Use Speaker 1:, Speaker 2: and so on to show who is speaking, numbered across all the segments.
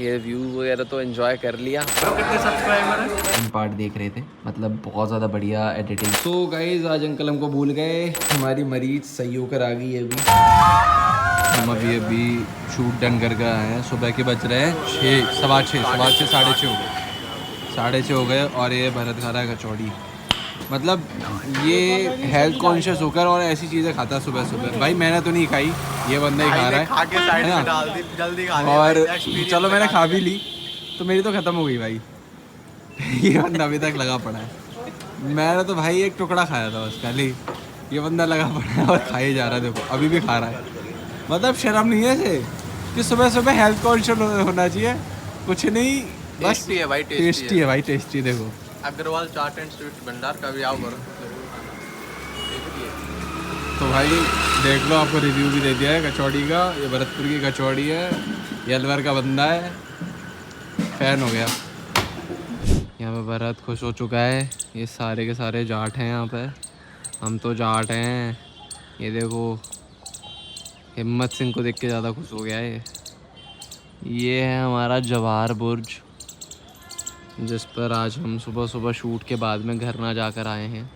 Speaker 1: ये व्यू वगैरह तो एंजॉय कर लिया।
Speaker 2: कितने सब्सक्राइबर हैं?
Speaker 1: हम पार्ट देख रहे थे, मतलब बहुत ज़्यादा बढ़िया एडिटिंग। तो गाइज आज अंकल हमको भूल गए, हमारी मरीज सही होकर आ गई है अभी। हम अभी शूट डन कर आए हैं। सुबह के बज रहे हैं 6, सवा 6, साढ़े 6 हो गए, 6:30 हो गए। और ये भरत खा रहा है कचौड़ी। मतलब ये हेल्थ कॉन्शियस होकर और ऐसी चीज़ें खाता है सुबह सुबह। भाई मैंने तो नहीं खाई, ये बंदा ही खा रहा है,
Speaker 2: खा के साइड
Speaker 1: है
Speaker 2: में
Speaker 1: ना?
Speaker 2: डाल दी, जल्दी खा ले
Speaker 1: और
Speaker 2: भाई,
Speaker 1: चलो मैंने खा भी ली तो मेरी तो ख़त्म हो गई भाई। ये बंदा अभी तक लगा पड़ा है। मैंने तो भाई एक टुकड़ा खाया था बस खाली। ये बंदा लगा पड़ा है और खाए जा रहा है, देखो अभी भी खा रहा है। मतलब शर्म नहीं है इसे कि सुबह सुबह हेल्थ कॉन्शियस होना चाहिए। कुछ नहीं, बस
Speaker 2: टेस्टी है भाई,
Speaker 1: टेस्टी है भाई, टेस्टी। देखो
Speaker 2: अग्रवाल चाट एंड स्वीट्स भंडार का भी आओ करो।
Speaker 1: तो भाई देख लो, आपको रिव्यू भी दे दिया है कचौड़ी का। ये भरतपुर की कचौड़ी है, ये अलवर का बंदा है, फ़ैन हो गया। यहाँ पे भरत खुश हो चुका है। ये सारे के सारे जाट हैं यहाँ पे, हम तो जाट हैं। ये देखो हिम्मत सिंह को देख के ज़्यादा खुश हो गया है। ये है हमारा जवाहर बुर्ज, जिस पर आज हम सुबह सुबह शूट के बाद में घर ना जाकर आए हैं।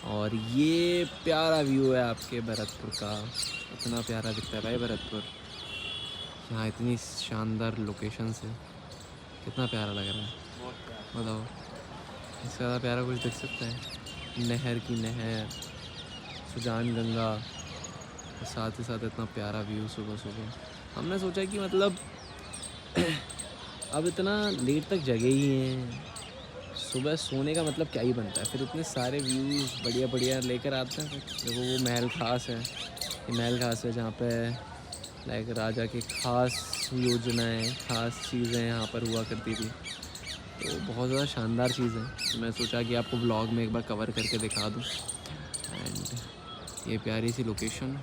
Speaker 1: और ये प्यारा व्यू है आपके भरतपुर का। इतना प्यारा दिखता है भाई भरतपुर, यहाँ इतनी शानदार लोकेशन से कितना प्यारा लग रहा है। बताओ इससे ज़्यादा प्यारा कुछ दिख सकता है? नहर की नहर, सुजान गंगा, साथ ही साथ इतना प्यारा व्यू सुबह सुबह। हमने सोचा कि मतलब अब इतना लेट तक जगे ही हैं, सुबह सोने का मतलब क्या ही बनता है। फिर इतने सारे व्यूज़ बढ़िया बढ़िया लेकर आते हैं। देखो वो महल खास है, ये महल खास है जहाँ पे लाइक राजा की खास योजनाएं, खास चीज़ें यहाँ पर हुआ करती थी। तो बहुत ज़्यादा शानदार चीज़ है। तो मैं सोचा कि आपको ब्लॉग में एक बार कवर करके दिखा दूँ। एंड ये प्यारी सी लोकेशन,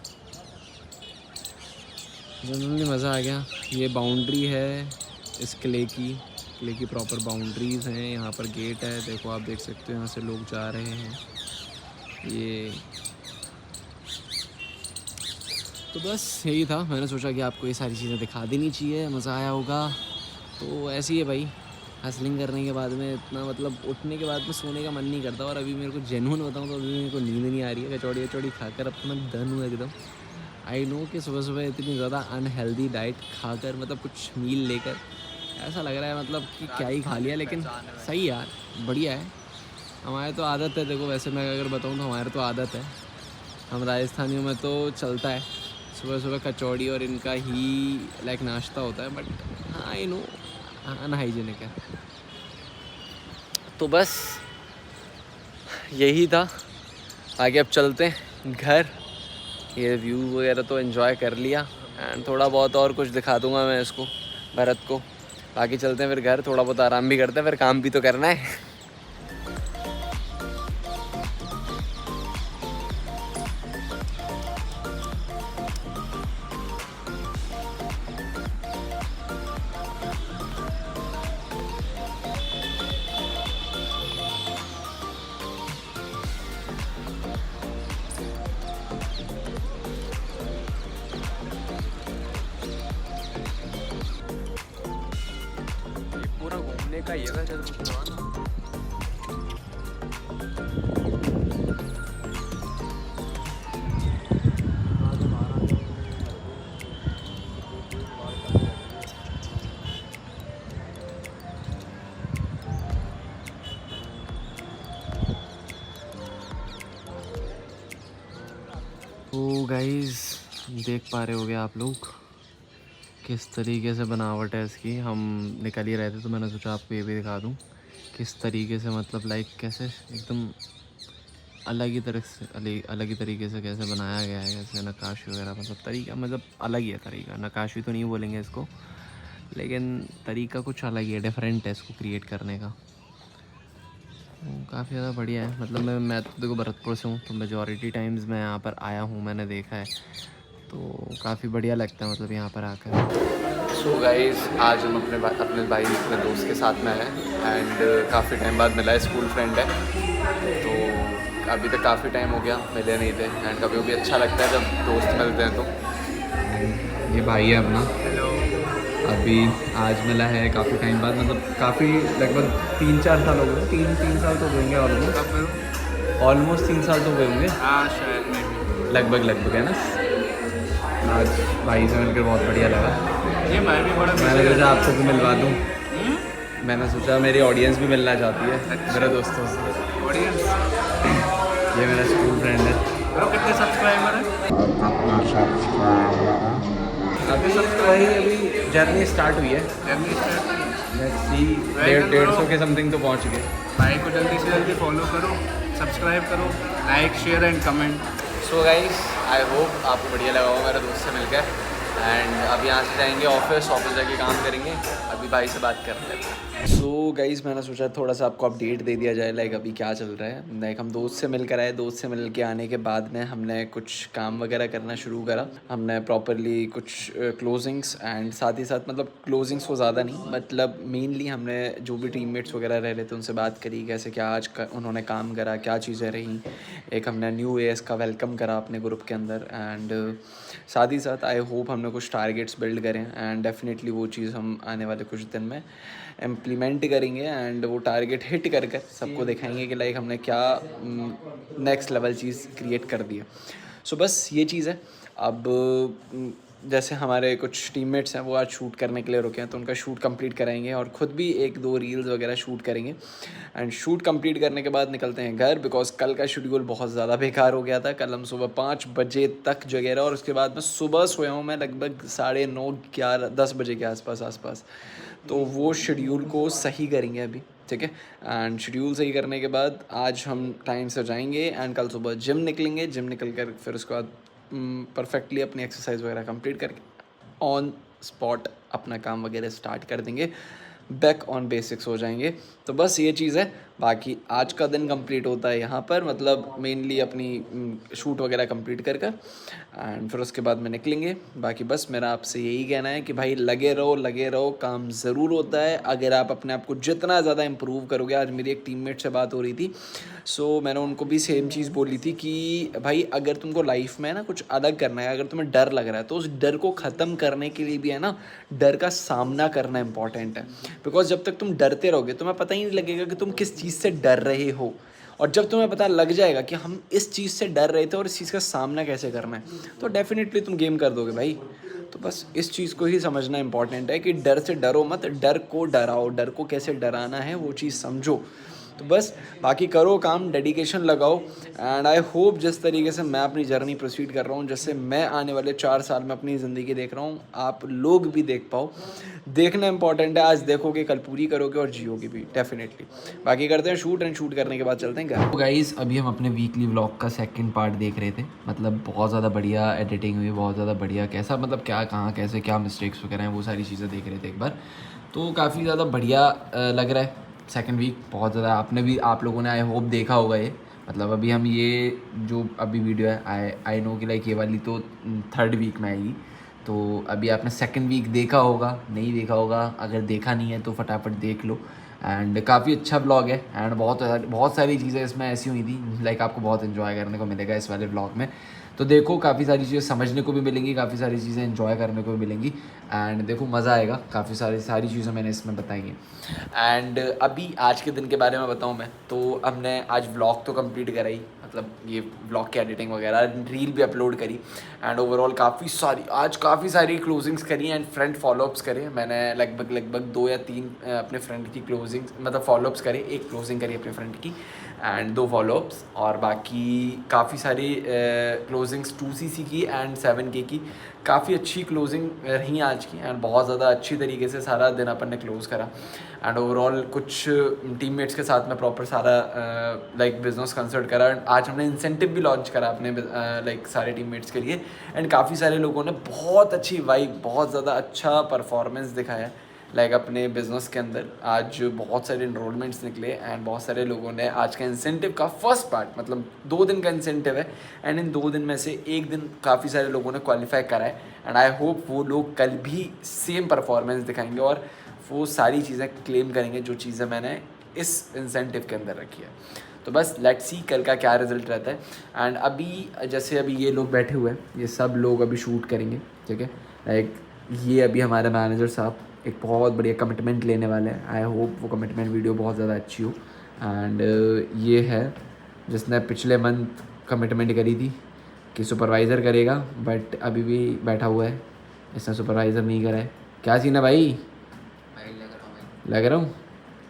Speaker 1: जनरली मज़ा आ गया। ये बाउंड्री है इस किले की प्रॉपर बाउंड्रीज़ हैं। यहाँ पर गेट है, देखो आप देख सकते हो यहाँ से लोग जा रहे हैं। ये तो बस यही था, मैंने सोचा कि आपको ये सारी चीज़ें दिखा देनी चाहिए, मज़ा आया होगा। तो ऐसी है भाई, हसलिंग करने के बाद में इतना मतलब उठने के बाद में सोने का मन नहीं करता। और अभी मेरे को जेन्युइन बताऊँ तो अभी मेरे को नींद नहीं आ रही है। कचौड़ी खाकर अपना डन हुआ एकदम। आई नो कि सुबह सुबह इतनी ज़्यादा अनहेल्दी डाइट खाकर, मतलब कुछ मील लेकर ऐसा लग रहा है मतलब कि क्या ही खा लिया, लेकिन सही यार, बढ़िया है। हमारे तो आदत है, देखो वैसे मैं अगर बताऊँ तो हमारे तो आदत है, हम राजस्थानियों में तो चलता है सुबह सुबह कचौड़ी और इनका ही लाइक नाश्ता होता है। बट हाँ आई नो अनहाइजीनिक है। तो बस यही था, आगे अब चलते हैं घर। ये व्यू वगैरह तो एंजॉय कर लिया एंड थोड़ा बहुत और कुछ दिखा दूंगा मैं इसको, भरत को। बाकी चलते हैं फिर घर, थोड़ा बहुत आराम भी करते हैं, फिर काम भी तो करना है। पूरा घूमने का ही है वैसे। तो गाइस देख पा रहे होगे आप लोग किस तरीके से बनावट है इसकी। हम निकल ही रहे थे तो मैंने सोचा आपको ये भी दिखा दूं किस तरीके से, मतलब लाइक कैसे एकदम अलग ही तरीके से कैसे बनाया गया है, कैसे नक्काशी वगैरह, मतलब तरीका मतलब अलग ही है तरीका। नक्काशी तो नहीं बोलेंगे इसको, लेकिन तरीका कुछ अलग ही है, डिफरेंट है इसको क्रिएट करने का। काफ़ी ज़्यादा बढ़िया है। मतलब मैं तो देखो भरतपुर से हूँ, तो मेजॉरिटी टाइम्स मैं यहाँ पर आया हूँ, मैंने देखा है, तो काफ़ी बढ़िया लगता है मतलब यहाँ पर आकर। सो गाइस आज हम अपने भाई अपने दोस्त के साथ में आए एंड काफ़ी टाइम बाद मिला है, स्कूल फ्रेंड है। तो अभी तक काफ़ी टाइम हो गया मिले नहीं थे एंड कभी कभी अच्छा लगता है जब दोस्त मिलते हैं। तो ये भाई है अपना,
Speaker 2: हेलो।
Speaker 1: अभी आज मिला है काफ़ी टाइम बाद, मतलब काफ़ी लगभग 3-4 साल हो गए, 3 साल तो होंगे ऑलमोस्ट 3 साल तो हुए होंगे।
Speaker 2: हाँ शायद में
Speaker 1: लगभग है ना। आज भाई से मिलकर बहुत बढ़िया लगा।
Speaker 2: ये मैं भी बड़ा
Speaker 1: मैंने सोचा आपसे भी मिलवा दूँ, मैंने सोचा मेरी ऑडियंस भी मिलना चाहती है मेरे दोस्तों से।
Speaker 2: ऑडियंस।
Speaker 1: ये मेरा स्कूल फ्रेंड है।
Speaker 2: ब्रो कितने सब्सक्राइबर है?
Speaker 1: अभी जर्नी स्टार्ट हुई है।
Speaker 2: Journey start.
Speaker 1: लेट्स सी 150 के समथिंग तो पहुंच गए।
Speaker 2: भाई को जल्दी से जल्दी फॉलो करो, सब्सक्राइब करो, like share and comment.
Speaker 1: So guys, I hope आपको बढ़िया लगा होगा मेरे दोस्त से मिलकर। एंड अभी यहाँ से जाएंगे ऑफिस जाके काम करेंगे। अभी भाई से बात करते हैं। सो गाइस, मैंने सोचा थोड़ा सा आपको अपडेट दे दिया जाए, लाइक अभी क्या चल रहा है। लाइक हम दोस्त से मिलकर आए, दोस्त से मिल के आने के बाद में हमने कुछ काम वगैरह करना शुरू करा। हमने प्रॉपरली कुछ क्लोजिंग्स एंड साथ ही साथ, मतलब क्लोजिंग्स को ज़्यादा नहीं, मतलब मेनली हमने जो भी टीममेट्स वगैरह रह रहे थे उनसे बात करी, कैसे क्या आज उन्होंने काम करा, क्या चीज़ें रहीं। एक हमने न्यू एएस का वेलकम करा अपने ग्रुप के अंदर। एंड साथ ही साथ आई होप हमने कुछ टारगेट्स बिल्ड करें एंड डेफिनेटली वो चीज़ हम आने वाले कुछ दिन में इम्प्लीमेंट करेंगे। एंड वो टारगेट हिट कर कर सबको दिखाएंगे कि लाइक हमने क्या नेक्स्ट लेवल चीज़ क्रिएट कर दी है। सो बस ये चीज़ है। अब जैसे हमारे कुछ टीममेट्स हैं वो आज शूट करने के लिए रुके हैं, तो उनका शूट कंप्लीट कराएंगे और ख़ुद भी 1-2 रील्स वगैरह शूट करेंगे। एंड शूट कंप्लीट करने के बाद निकलते हैं घर, बिकॉज कल का शेड्यूल बहुत ज़्यादा बेकार हो गया था। कल हम सुबह 5 बजे तक जगे रहे और उसके बाद मैं सुबह सोया हूँ मैं लगभग 9:30-10 बजे के आसपास। तो वो शेड्यूल को सही करेंगे अभी, ठीक है। एंड शेड्यूल सही करने के बाद आज हम टाइम से जाएंगे एंड कल सुबह जिम निकलेंगे। जिम निकल कर फिर उसके बाद परफेक्टली अपनी एक्सरसाइज वगैरह कंप्लीट करके ऑन स्पॉट अपना काम वगैरह स्टार्ट कर देंगे, बैक ऑन बेसिक्स हो जाएंगे। तो बस ये चीज़ है। बाकी आज का दिन कंप्लीट होता है यहाँ पर, मतलब मेनली अपनी शूट वगैरह कंप्लीट कर एंड फिर उसके बाद में निकलेंगे। बाकी बस मेरा आपसे यही कहना है कि भाई लगे रहो, काम ज़रूर होता है अगर आप अपने आप को जितना ज़्यादा इम्प्रूव करोगे। आज मेरी एक टीममेट से बात हो रही थी, सो मैंने उनको भी सेम चीज़ बोली थी कि भाई अगर तुमको लाइफ में ना कुछ अलग करना है, अगर तुम्हें डर लग रहा है तो उस डर को ख़त्म करने के लिए भी है ना, डर का सामना करना इंपॉर्टेंट है। बिकॉज जब तक तुम डरते रहोगे तुम्हें पता ही नहीं लगेगा कि तुम किस चीज़ से डर रहे हो, और जब तुम्हें पता लग जाएगा कि हम इस चीज़ से डर रहे थे और इस चीज़ का सामना कैसे करना है, तो डेफिनेटली तुम गेम कर दोगे भाई। तो बस इस चीज़ को ही समझना इंपॉर्टेंट है कि डर से डरो मत, डर को डराओ, डर को कैसे डराना है वो चीज़ समझो। तो बस बाकी करो काम, डेडिकेशन लगाओ। एंड आई होप जिस तरीके से मैं अपनी जर्नी प्रोसीड कर रहा हूँ, जैसे मैं आने वाले 4 साल में अपनी ज़िंदगी देख रहा हूँ, आप लोग भी देख पाओ। देखना इंपॉर्टेंट है, आज देखोगे कल पूरी करोगे और जियोगे भी डेफिनेटली। बाकी करते हैं शूट, एंड शूट करने के बाद चलते हैं घर। तो गाइस, अभी हम अपने वीकली व्लॉग का सेकंड पार्ट देख रहे थे। मतलब बहुत ज़्यादा बढ़िया एडिटिंग हुई, बहुत ज़्यादा बढ़िया, कैसा मतलब क्या कहाँ कैसे क्या मिस्टेक्स वगैरह हैं वो सारी चीज़ें देख रहे थे एक बार। तो काफ़ी ज़्यादा बढ़िया लग रहा है सेकंड वीक। बहुत ज़्यादा आप लोगों ने आई होप देखा होगा ये। मतलब अभी हम ये जो अभी वीडियो है आई नो कि लाइक ये वाली तो 3rd वीक में आएगी। तो अभी आपने सेकंड वीक देखा होगा, नहीं देखा होगा, अगर देखा नहीं है तो फटाफट देख लो। एंड काफ़ी अच्छा ब्लॉग है एंड बहुत सारी चीज़ें इसमें ऐसी हुई थी, लाइक आपको बहुत इन्जॉय करने को मिलेगा इस वाले ब्लॉग में। तो देखो काफ़ी सारी चीज़ें समझने को भी मिलेंगी, काफ़ी सारी चीज़ें एंजॉय करने को भी मिलेंगी। एंड देखो मज़ा आएगा, काफ़ी सारी चीज़ें मैंने इसमें बताई हैं। एंड अभी आज के दिन के बारे में बताऊँ मैं, तो हमने आज व्लॉग तो कंप्लीट कराई, मतलब ये व्लॉग की एडिटिंग वगैरह, रील भी अपलोड करी। एंड ओवरऑल काफ़ी सारी क्लोजिंग्स करी एंड फ्रेंड फॉलोअप्स करे। मैंने लगभग 2 या 3 अपने फ्रेंड की क्लोजिंग्स मतलब फॉलोअप्स करे। 1 क्लोजिंग करी अपने फ्रेंड की एंड 2 फॉलोअप्स, और बाकी काफ़ी सारी क्लोजिंग्स 2cc की एंड 7K की। काफ़ी अच्छी क्लोजिंग रही आज की एंड बहुत ज़्यादा अच्छी तरीके से सारा दिन अपन ने क्लोज़ करा। एंड ओवरऑल कुछ टीममेट्स के साथ में प्रॉपर सारा लाइक बिजनेस कंसल्ट करा। आज हमने इंसेंटिव भी लॉन्च करा अपने लाइक सारे टीममेट्स के लिए। एंड काफ़ी सारे लोगों ने बहुत अच्छी वाइब, बहुत ज़्यादा अच्छा परफॉर्मेंस दिखाया लाइक अपने बिज़नेस के अंदर। आज बहुत सारे इनरोलमेंट्स निकले एंड बहुत सारे लोगों ने आज का इंसेंटिव का फर्स्ट पार्ट, मतलब 2 दिन का इंसेंटिव है एंड इन 2 दिन में से 1 दिन काफ़ी सारे लोगों ने क्वालिफाई करा है। एंड आई होप वो लोग कल भी सेम परफॉर्मेंस दिखाएंगे और वो सारी चीज़ें क्लेम करेंगे जो चीज़ें मैंने इस इंसेंटिव के अंदर रखी है। तो बस लेट्स सी कल का क्या रिजल्ट रहता है। एंड अभी जैसे अभी ये लोग बैठे हुए हैं, ये सब लोग अभी शूट करेंगे, ठीक है। लाइक
Speaker 3: ये अभी हमारे मैनेजर साहब एक बहुत बढ़िया कमिटमेंट लेने वाले हैं। आई होप वो कमिटमेंट वीडियो बहुत ज़्यादा अच्छी हो। एंड ये है जिसने पिछले मंथ कमिटमेंट करी थी कि सुपरवाइज़र करेगा, बट अभी भी बैठा हुआ है, इसने सुपरवाइज़र नहीं करा है। क्या सीन है भाई? लग रहा हूँ।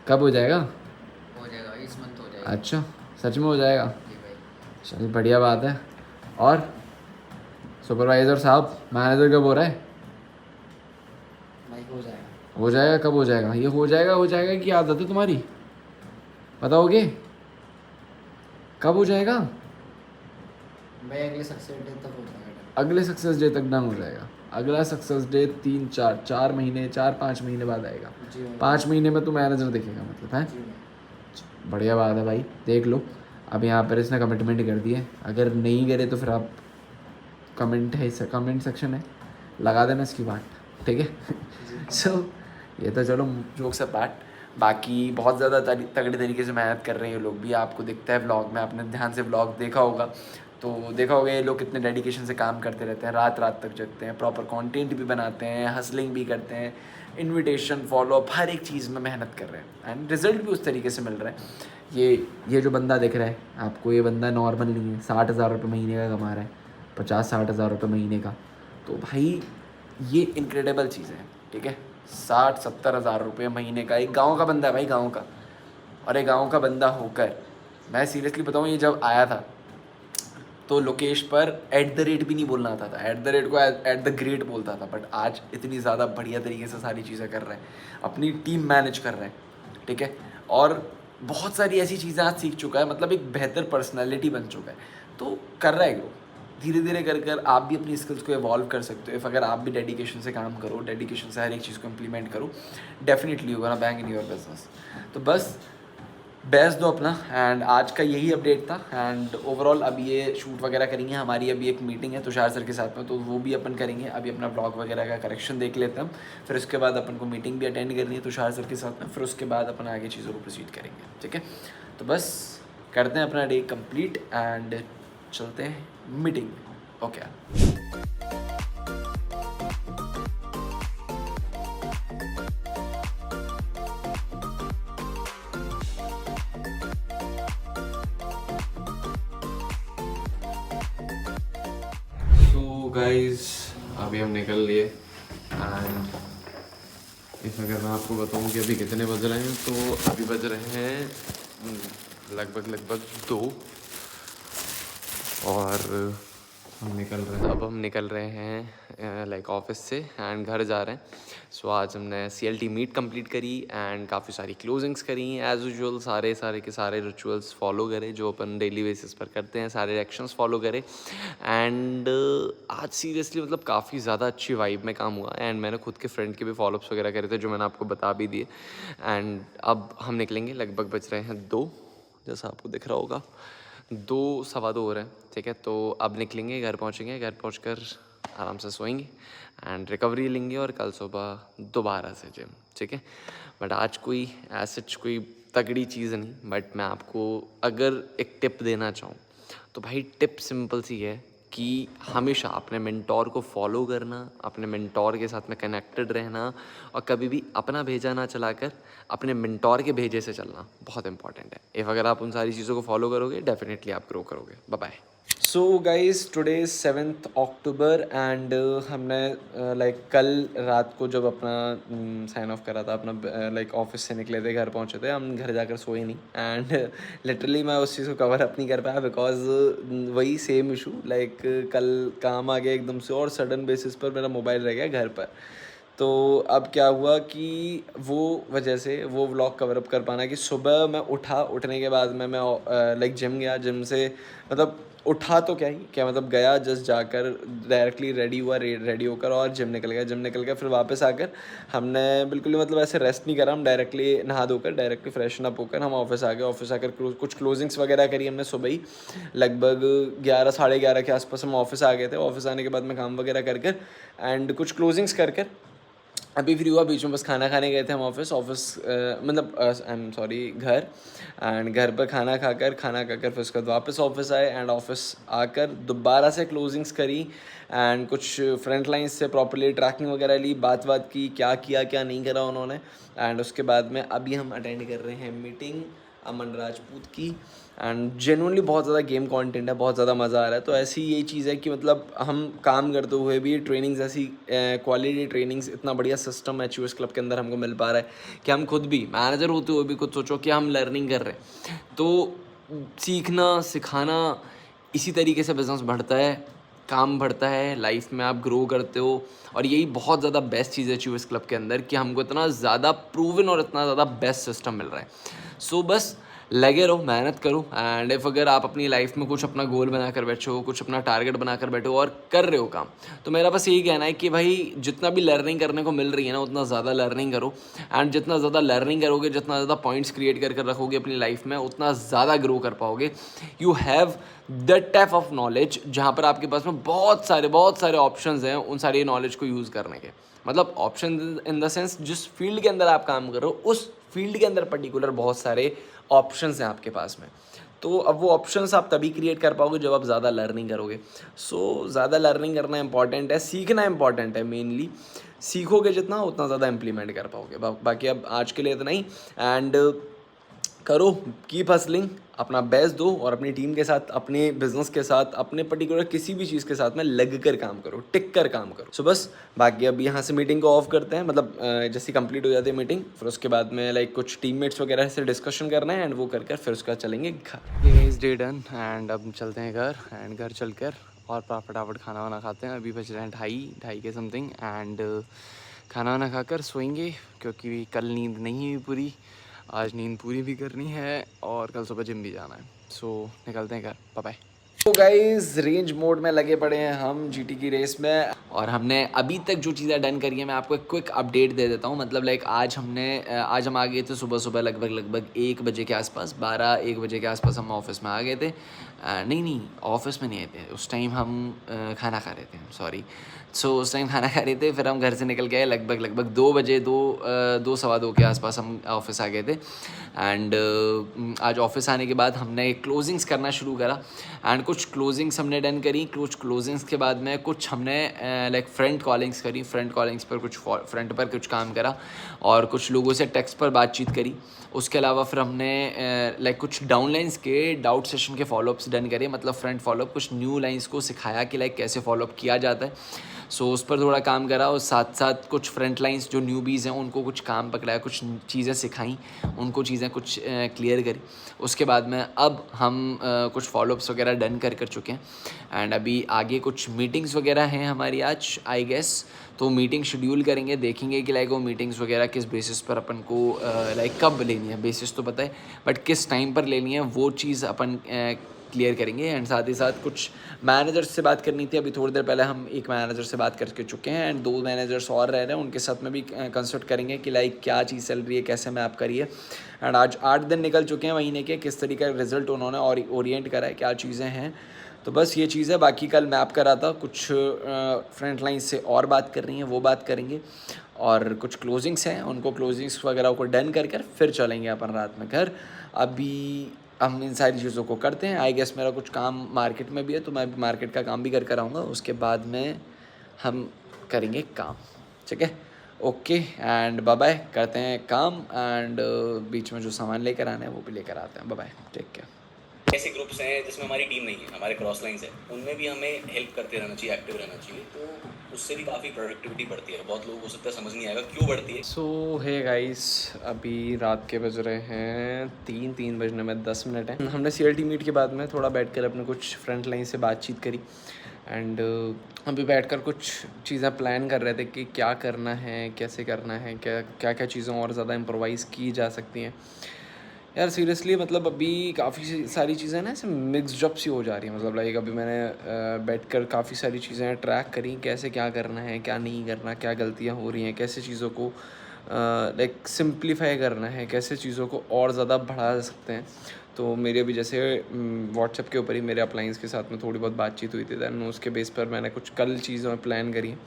Speaker 3: कब हो जाएगा?
Speaker 4: हो जाएगा, इस मंथ हो जाएगा।
Speaker 3: अच्छा, सच में हो जाएगा?
Speaker 4: जी भाई।
Speaker 3: चल बढ़िया बात है। और सुपरवाइज़र साहब मैनेजर कब हो रहा है?
Speaker 4: भाई हो जाएगा।
Speaker 3: हो जाएगा? कब हो जाएगा? ये हो जाएगा की आदत है तुम्हारी, बताओगे कब हो जाएगा?
Speaker 4: भाई अगले सक्सेस डे तक हो जाएगा।
Speaker 3: अगले सक्सेस डे तक डन हो जाएगा। अगला सक्सेस डे 4 महीने 4-5 महीने बाद आएगा।
Speaker 4: जी भाई।
Speaker 3: 5 महीने में तू मैनेजर दिखेगा मतलब है।
Speaker 4: जी भाई।
Speaker 3: बढ़िया बात है भाई, देख लो। अब यहाँ पर इसने कमिटमेंट कर दिया है, अगर नहीं करे तो फिर आप कमेंट है, कमेंट सेक्शन है, लगा देना इसकी बात, ठीक है। सो ये तो चलो जोक्स अपार्ट, बाकी बहुत ज़्यादा तगड़े तरीके से मेहनत कर रहे हैं ये लोग भी। आपको दिखता है व्लॉग में, आपने ध्यान से व्लॉग देखा होगा तो देखा होगा ये लोग कितने डेडिकेशन से काम करते रहते हैं, रात रात तक जगते हैं, प्रॉपर कंटेंट भी बनाते हैं, हसलिंग भी करते हैं, इनविटेशन फॉलोअप हर एक चीज़ में मेहनत कर रहे हैं एंड रिजल्ट भी उस तरीके से मिल रहा है। ये जो बंदा दिख रहा है आपको, ये बंदा नॉर्मल नहीं है, 60,000 रुपये महीने का कमा रहा है, 50-60 हज़ार रुपये महीने का। तो भाई ये इनक्रेडिबल चीज़ है, ठीक है। 60-70 हज़ार रुपये महीने का एक गांव का बंदा है भाई, गांव का। और एक गांव का बंदा होकर मैं सीरियसली बताऊँ, ये जब आया था तो लोकेश पर @ भी नहीं बोलना आता था, @ को @the great बोलता था। बट आज इतनी ज़्यादा बढ़िया तरीके से सारी चीज़ें कर रहे हैं, अपनी टीम मैनेज कर रहे हैं, ठीक है। और बहुत सारी ऐसी चीज़ें आज सीख चुका है, मतलब एक बेहतर पर्सनैलिटी बन चुका है, तो कर रहा है ग्रो। धीरे धीरे कर आप भी अपनी स्किल्स को इवॉल्व कर सकते हो। अगर आप भी डेडिकेशन से काम करो, डेडिकेशन से हर एक चीज़ को इम्प्लीमेंट करो, definitely you gonna bang in your business. तो बस बेस्ट दो अपना। एंड आज का यही अपडेट था। एंड ओवरऑल अब ये शूट वगैरह करेंगे, हमारी अभी एक मीटिंग है तुषार सर के साथ में, तो वो भी अपन करेंगे। अभी अपना ब्लॉग वगैरह का करेक्शन देख लेते हैं हम, फिर उसके बाद अपन को मीटिंग भी अटेंड करनी है तुषार सर के साथ में, फिर उसके बाद अपन आगे चीज़ों को प्रोसीड करेंगे, ठीक है। तो बस करते हैं अपना डे कंप्लीट एंड चलते हैं मीटिंग। ओके
Speaker 1: गाइस अभी हम निकल लिए एंड इस अगर मैं आपको बताऊं कि अभी कितने बज रहे हैं, तो अभी बज रहे हैं लगभग 2 और हम निकल रहे हैं। अब हम निकल रहे हैं लाइक ऑफिस से एंड घर जा रहे हैं। सो आज हमने CLT मीट कंप्लीट करी एंड काफ़ी सारी क्लोजिंग्स करी एज़ यूजुअल, सारे के सारे रिचुअल्स फॉलो करे जो अपन डेली बेसिस पर करते हैं, सारे एक्शंस फॉलो करे। एंड आज सीरियसली मतलब काफ़ी ज़्यादा अच्छी वाइब में काम हुआ एंड मैंने खुद के फ्रेंड के भी फॉलोअप्स वगैरह करे थे जो मैंने आपको बता भी दिए। एंड अब हम निकलेंगे, लगभग बज रहे हैं 2, जैसा आपको दिख रहा होगा 2 सवा 2 हो रहे हैं, ठीक है। तो अब निकलेंगे, घर पहुंचेंगे, घर पहुंचकर आराम से सोएंगे एंड रिकवरी लेंगे और कल सुबह दोबारा से जिम, ठीक है। बट आज कोई ऐसे कोई तगड़ी चीज़ नहीं, बट मैं आपको अगर एक टिप देना चाहूँ तो भाई टिप सिंपल सी है कि हमेशा अपने मेंटोर को फॉलो करना, अपने मेंटोर के साथ में कनेक्टेड रहना और कभी भी अपना भेजा ना चलाकर अपने मेंटोर के भेजे से चलना बहुत इंपॉर्टेंट है। इफ़ अगर आप उन सारी चीज़ों को फॉलो करोगे डेफिनेटली आप ग्रो करोगे। Bye bye. So guys today 7 October and हमने लाइक कल रात को जब अपना साइन ऑफ करा था, अपना लाइक ऑफिस से निकले थे, घर पहुंचे थे, हम घर जाकर सोए नहीं एंड लिटरली मैं उस चीज़ को कवर अप नहीं कर पाया बिकॉज वही सेम इशू, लाइक कल काम आ गया एकदम से और सडन बेसिस पर मेरा मोबाइल रह गया घर पर। तो अब क्या हुआ कि वो वजह से वो व्लॉग कवर अप कर पाना कि सुबह मैं उठने के बाद मैं लाइक जिम गया, जिम से मतलब उठा तो क्या मतलब गया, जस्ट जाकर डायरेक्टली रेडी हुआ, रेडी होकर और जिम निकल गया, फिर वापस आकर हमने बिल्कुल मतलब ऐसे रेस्ट नहीं करा, हम डायरेक्टली नहा धोकर डायरेक्टली फ्रेशन अप होकर हम ऑफिस आ गए। ऑफिस आकर कुछ क्लोजिंग्स वगैरह करी हमने सुबह ही, लगभग 11 साढ़े 11 के आसपास हम ऑफिस आ गए थे। ऑफिस आने के बाद मैं काम वगैरह कर एंड कुछ क्लोजिंग्स कर
Speaker 3: अभी फ्री हुआ, बीच में बस खाना खाने गए थे हम ऑफिस मतलब आई एम सॉरी घर, एंड घर पर खाना खाकर फिर उसके बाद वापस ऑफिस आए, एंड ऑफिस आकर दोबारा से क्लोजिंग्स करी, एंड कुछ फ्रंट लाइन्स से प्रॉपर्ली ट्रैकिंग वगैरह ली, बात की क्या किया क्या नहीं करा उन्होंने, एंड उसके बाद में अभी हम अटेंड कर रहे हैं मीटिंग अमन राजपूत की, एंड जेन्युइनली बहुत ज़्यादा गेम कंटेंट है, बहुत ज़्यादा मज़ा आ रहा है। तो ऐसी यही चीज़ है कि मतलब हम काम करते हुए भी ट्रेनिंग्स ऐसी क्वालिटी ट्रेनिंग्स, इतना बढ़िया सिस्टम एचयूएस क्लब के अंदर हमको मिल पा रहा है कि हम खुद भी मैनेजर होते हुए भी खुद सोचो कि हम लर्निंग कर रहे हैं। तो सीखना सिखाना, इसी तरीके से बिज़नेस बढ़ता है, काम बढ़ता है, लाइफ में आप ग्रो करते हो, और यही बहुत ज़्यादा बेस्ट चीज़ है एचयूएस क्लब के अंदर कि हमको इतना ज़्यादा प्रूवन और इतना ज़्यादा बेस्ट सिस्टम मिल रहा है। सो बस लगे रहो, मेहनत करो, एंड इफ़ अगर आप अपनी लाइफ में कुछ अपना गोल बना कर बैठे हो, कुछ अपना टारगेट बना कर बैठे हो और कर रहे हो काम, तो मेरा बस यही कहना है कि भाई जितना भी लर्निंग करने को मिल रही है ना, उतना ज़्यादा लर्निंग करो, एंड जितना ज़्यादा लर्निंग करोगे, जितना ज़्यादा पॉइंट्स क्रिएट कर रखोगे अपनी लाइफ में, उतना ज़्यादा ग्रो कर पाओगे। You have that type of knowledge जहाँ पर आपके पास में बहुत सारे ऑप्शंस हैं उन सारी नॉलेज को यूज़ करने के। मतलब ऑप्शन इन द सेंस, जिस फील्ड के अंदर आप काम करो उस फील्ड के अंदर पर्टिकुलर बहुत सारे ऑप्शंस हैं आपके पास में। तो अब वो ऑप्शंस आप तभी क्रिएट कर पाओगे जब आप ज़्यादा लर्निंग करोगे। सो ज़्यादा लर्निंग करना इंपॉर्टेंट है, सीखना इंपॉर्टेंट है। मेनली सीखोगे जितना, उतना ज़्यादा इम्प्लीमेंट कर पाओगे। बाकी अब आज के लिए इतना ही, एंड करो, कीप हसलिंग, अपना बेस्ट दो, और अपनी टीम के साथ, अपने बिजनेस के साथ, अपने पर्टिकुलर किसी भी चीज़ के साथ में लग कर काम करो, टिक कर काम करो। सो बस बाकी अब यहाँ से मीटिंग को ऑफ करते हैं, मतलब जैसे कंप्लीट हो जाती है मीटिंग, फिर उसके बाद में लाइक कुछ टीममेट्स वगैरह से डिस्कशन करना है, एंड वो कर फिर उसके बाद चलेंगे घर। ये इज़ डे डन, एंड अब चलते हैं घर, एंड घर चल कर और फटाफट खाना वाना खाते हैं। अभी बज रहे हैं 2:30 के समथिंग, एंड खाना वाना खाकर सोएंगे, क्योंकि कल नींद नहीं हुई पूरी, आज नींद पूरी भी करनी है, और कल सुबह जिम भी जाना है। सो निकलते हैं घर, बाय बाय। तो गाइस रेंज मोड में लगे पड़े हैं हम जीटी की रेस में, और हमने अभी तक जो चीज़ें डन करी है मैं आपको एक क्विक अपडेट दे देता हूँ। मतलब लाइक आज हम आ गए थे सुबह लगभग 1 बजे के आसपास, 12-1 बजे के आसपास हम ऑफिस में आ गए थे। नहीं ऑफिस में नहीं आए थे उस टाइम, हम खाना खा रहे थे, सॉरी। सो उस टाइम खाना खा रहे थे, फिर हम घर से निकल गए लगभग 2 बजे, 2-2:15 के आसपास हम ऑफिस आ गए थे। एंड आज ऑफिस आने के बाद हमने क्लोजिंग्स करना शुरू करा, एंड कुछ क्लोजिंग्स हमने डन करी। कुछ क्लोजिंग्स के बाद में कुछ हमने लाइक फ्रंट कॉलिंग्स करी, फ्रंट कॉलिंग्स पर कुछ फ्रंट पर कुछ काम करा, और कुछ लोगों से टेक्स्ट पर बातचीत करी। उसके अलावा फिर हमने लाइक कुछ डाउन लाइन्स के डाउट सेशन के फॉलोअप्स डन करे, मतलब फ्रंट फॉलोअप, कुछ न्यू लाइन्स को सिखाया कि लाइक कैसे फॉलोअप किया जाता है। सो उस पर थोड़ा काम करा, और साथ साथ कुछ फ्रंट लाइन्स जो न्यूबीज़ हैं उनको कुछ काम पकड़ाया, कुछ चीज़ें सिखाई, उनको चीज़ें कुछ क्लियर करी। उसके बाद में अब हम कुछ फॉलोअप्स वगैरह डन कर चुके हैं, एंड अभी आगे कुछ मीटिंग्स वगैरह हैं हमारी आज आई गेस। तो मीटिंग शेड्यूल करेंगे, देखेंगे कि लाइक वो मीटिंग्स वगैरह किस बेसिस पर अपन को लाइक कब लेनी है, बेसिस तो पता है, बट किस टाइम पर लेनी है वो चीज़ अपन क्लियर करेंगे। एंड साथ ही साथ कुछ मैनेजर्स से बात करनी थी। अभी थोड़ी देर पहले हम एक मैनेजर से बात करके चुके हैं, एंड 2 मैनेजर्स और रह रहे हैं, उनके साथ में भी कंसल्ट करेंगे कि लाइक क्या चीज़ चल रही है, कैसे मैप करिए। एंड आज 8 दिन निकल चुके हैं महीने के, किस तरीके का रिजल्ट उन्होंने और ओरिएंट करा है, क्या चीज़ें हैं। तो बस ये चीज़ है, बाकी कल मैप करा था, कुछ फ्रंट लाइन से और बात कर रही हैं, वो बात करेंगे, और कुछ क्लोजिंग्स हैं, उनको क्लोजिंग्स वगैरह को डन कर फिर चलेंगे अपन रात में घर। अभी हम इन सारी चीज़ों को करते हैं। आई गेस मेरा कुछ काम मार्केट में भी है, तो मैं मार्केट का काम भी कर आऊँगा, उसके बाद में हम करेंगे काम, ठीक है। ओके, एंड बाय बाय, करते हैं काम, एंड बीच में जो सामान लेकर आना है वो भी लेकर आते हैं। Bye bye, take care.
Speaker 5: ऐसे ग्रुप्स हैं जिसमें हमारी टीम नहीं है, हमारे क्रॉस लाइन्स हैं, उनमें भी हमें हेल्प करते रहना चाहिए, एक्टिव रहना चाहिए, तो उससे भी काफ़ी प्रोडक्टिविटी बढ़ती है। बहुत लोगों को सकता है समझ नहीं आएगा क्यों बढ़ती है।
Speaker 1: सो हे गाइस, अभी रात के बज रहे हैं 3 बजने में 10 मिनट है। हमने CLT मीट के बाद में थोड़ा बैठकर अपने कुछ फ्रंट लाइन से बातचीत करी, एंड अभी बैठकर कुछ चीज़ें प्लान कर रहे थे कि क्या करना है, कैसे करना है, क्या चीज़ें और ज़्यादा इम्प्रोवाइज़ की जा सकती हैं। यार सीरियसली, मतलब अभी काफ़ी सारी चीज़ें ना ऐसे मिक्स्ड अप सी हो जा रही हैं। मतलब लाइक अभी मैंने बैठकर काफ़ी सारी चीज़ें ट्रैक करी, कैसे क्या करना है, क्या नहीं करना, क्या गलतियाँ हो रही हैं, कैसे चीज़ों को लाइक सिंप्लीफाई करना है, कैसे चीज़ों को और ज़्यादा बढ़ा सकते हैं।
Speaker 3: तो मेरी अभी जैसे व्हाट्सएप के ऊपर ही मेरे अप्लाइंस के साथ में थोड़ी बहुत बातचीत हुई थी, दैन उसके बेस पर मैंने कुछ कल चीज़ें प्लान करी हैं।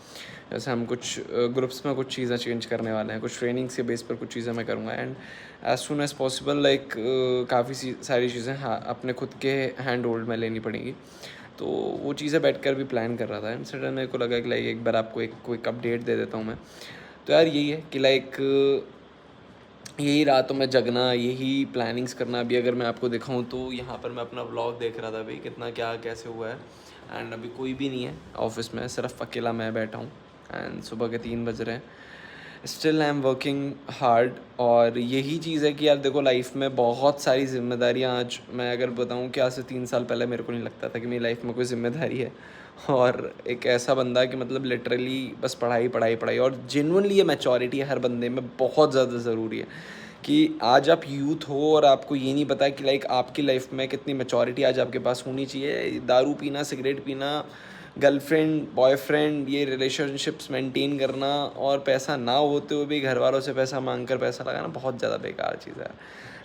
Speaker 3: जैसे हम कुछ ग्रुप्स में कुछ चीज़ें चेंज करने वाले हैं, कुछ ट्रेनिंग्स के बेस पर कुछ चीज़ें मैं करूँगा, and as soon as possible like काफ़ी सारी चीज़ें हाँ अपने खुद के हैंड होल्ड में लेनी पड़ेंगी। तो वो चीज़ें बैठकर भी प्लान कर रहा था, एंड सडन मेरे को लगा कि लाइक एक बार आपको एक क्विक अपडेट दे देता हूँ मैं। तो यार यही है कि लाइक यही रातों में जगना, यही प्लानिंग्स करना। अभी अगर मैं आपको दिखाऊं तो यहाँ पर मैं अपना व्लॉग देख रहा था भाई, कितना क्या कैसे हुआ है, एंड अभी कोई भी नहीं है ऑफिस में, सिर्फ अकेला मैं बैठा हूँ, एंड सुबह के 3 बज रहे हैं। Still I am working hard. और यही चीज़ है कि यार देखो लाइफ में बहुत सारी जिम्मेदारियाँ, आज मैं अगर बताऊँ कि आज से 3 साल पहले मेरे को नहीं लगता था कि मेरी लाइफ में कोई जिम्मेदारी है, और एक ऐसा बंदा कि मतलब लिटरली बस पढ़ाई पढ़ाई पढ़ाई। और जेन्युइनली ये मैच्योरिटी हर बंदे में बहुत ज़्यादा ज़रूरी है कि आज आप यूथ हो और आपको ये नहीं पता कि लाइक आपकी लाइफ में कितनी मैच्योरिटी आज आपके पास होनी चाहिए। दारू पीना, सिगरेट पीना, गर्लफ्रेंड बॉयफ्रेंड, ये रिलेशनशिप्स मेंटेन करना और पैसा ना होते हुए भी घर वालों से पैसा मांग कर पैसा लगाना बहुत ज़्यादा बेकार चीज़ है।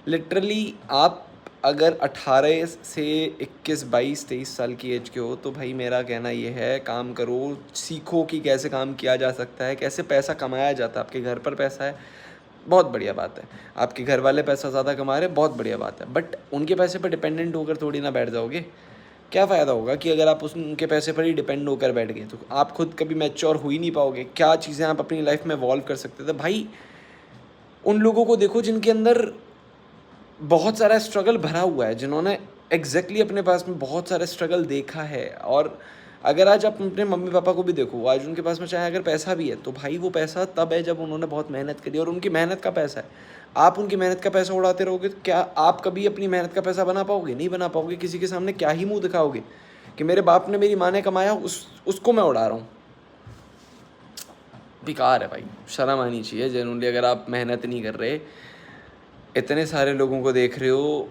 Speaker 3: लिटरली आप अगर 18 से 21, 22, 23 साल की एज के हो तो भाई मेरा कहना ये है, काम करो, सीखो कि कैसे काम किया जा सकता है, कैसे पैसा कमाया जाता है। आपके घर पर पैसा है, बहुत बढ़िया बात है। आपके घर वाले पैसा ज़्यादा कमा रहे हैं, बहुत बढ़िया बात है। बट उनके पैसे पर डिपेंडेंट होकर थोड़ी ना बैठ जाओगे। क्या फ़ायदा होगा कि अगर आप उनके पैसे पर ही डिपेंड होकर बैठ गए तो आप खुद कभी मैच्योर हो ही नहीं पाओगे। क्या चीज़ें आप अपनी लाइफ में इवॉल्व कर सकते थे भाई। उन लोगों को देखो जिनके अंदर बहुत सारा स्ट्रगल भरा हुआ है, जिन्होंने एग्जैक्टली अपने पास में बहुत सारा स्ट्रगल देखा है। और अगर आज आप अपने मम्मी पापा को भी देखो, आज उनके पास में चाहे अगर पैसा भी है तो भाई वो पैसा तब है जब उन्होंने बहुत मेहनत करी, और उनकी मेहनत का पैसा है। आप उनकी मेहनत का पैसा उड़ाते रहोगे तो क्या आप कभी अपनी मेहनत का पैसा बना पाओगे? नहीं बना पाओगे। किसी के सामने क्या ही मुंह दिखाओगे कि मेरे बाप ने, मेरी माँ ने कमाया, उसको मैं उड़ा रहा हूँ। बेकार है भाई, शर्म आनी चाहिए जेन्युइनली। अगर आप मेहनत नहीं कर रहे, इतने सारे लोगों को देख रहे हो,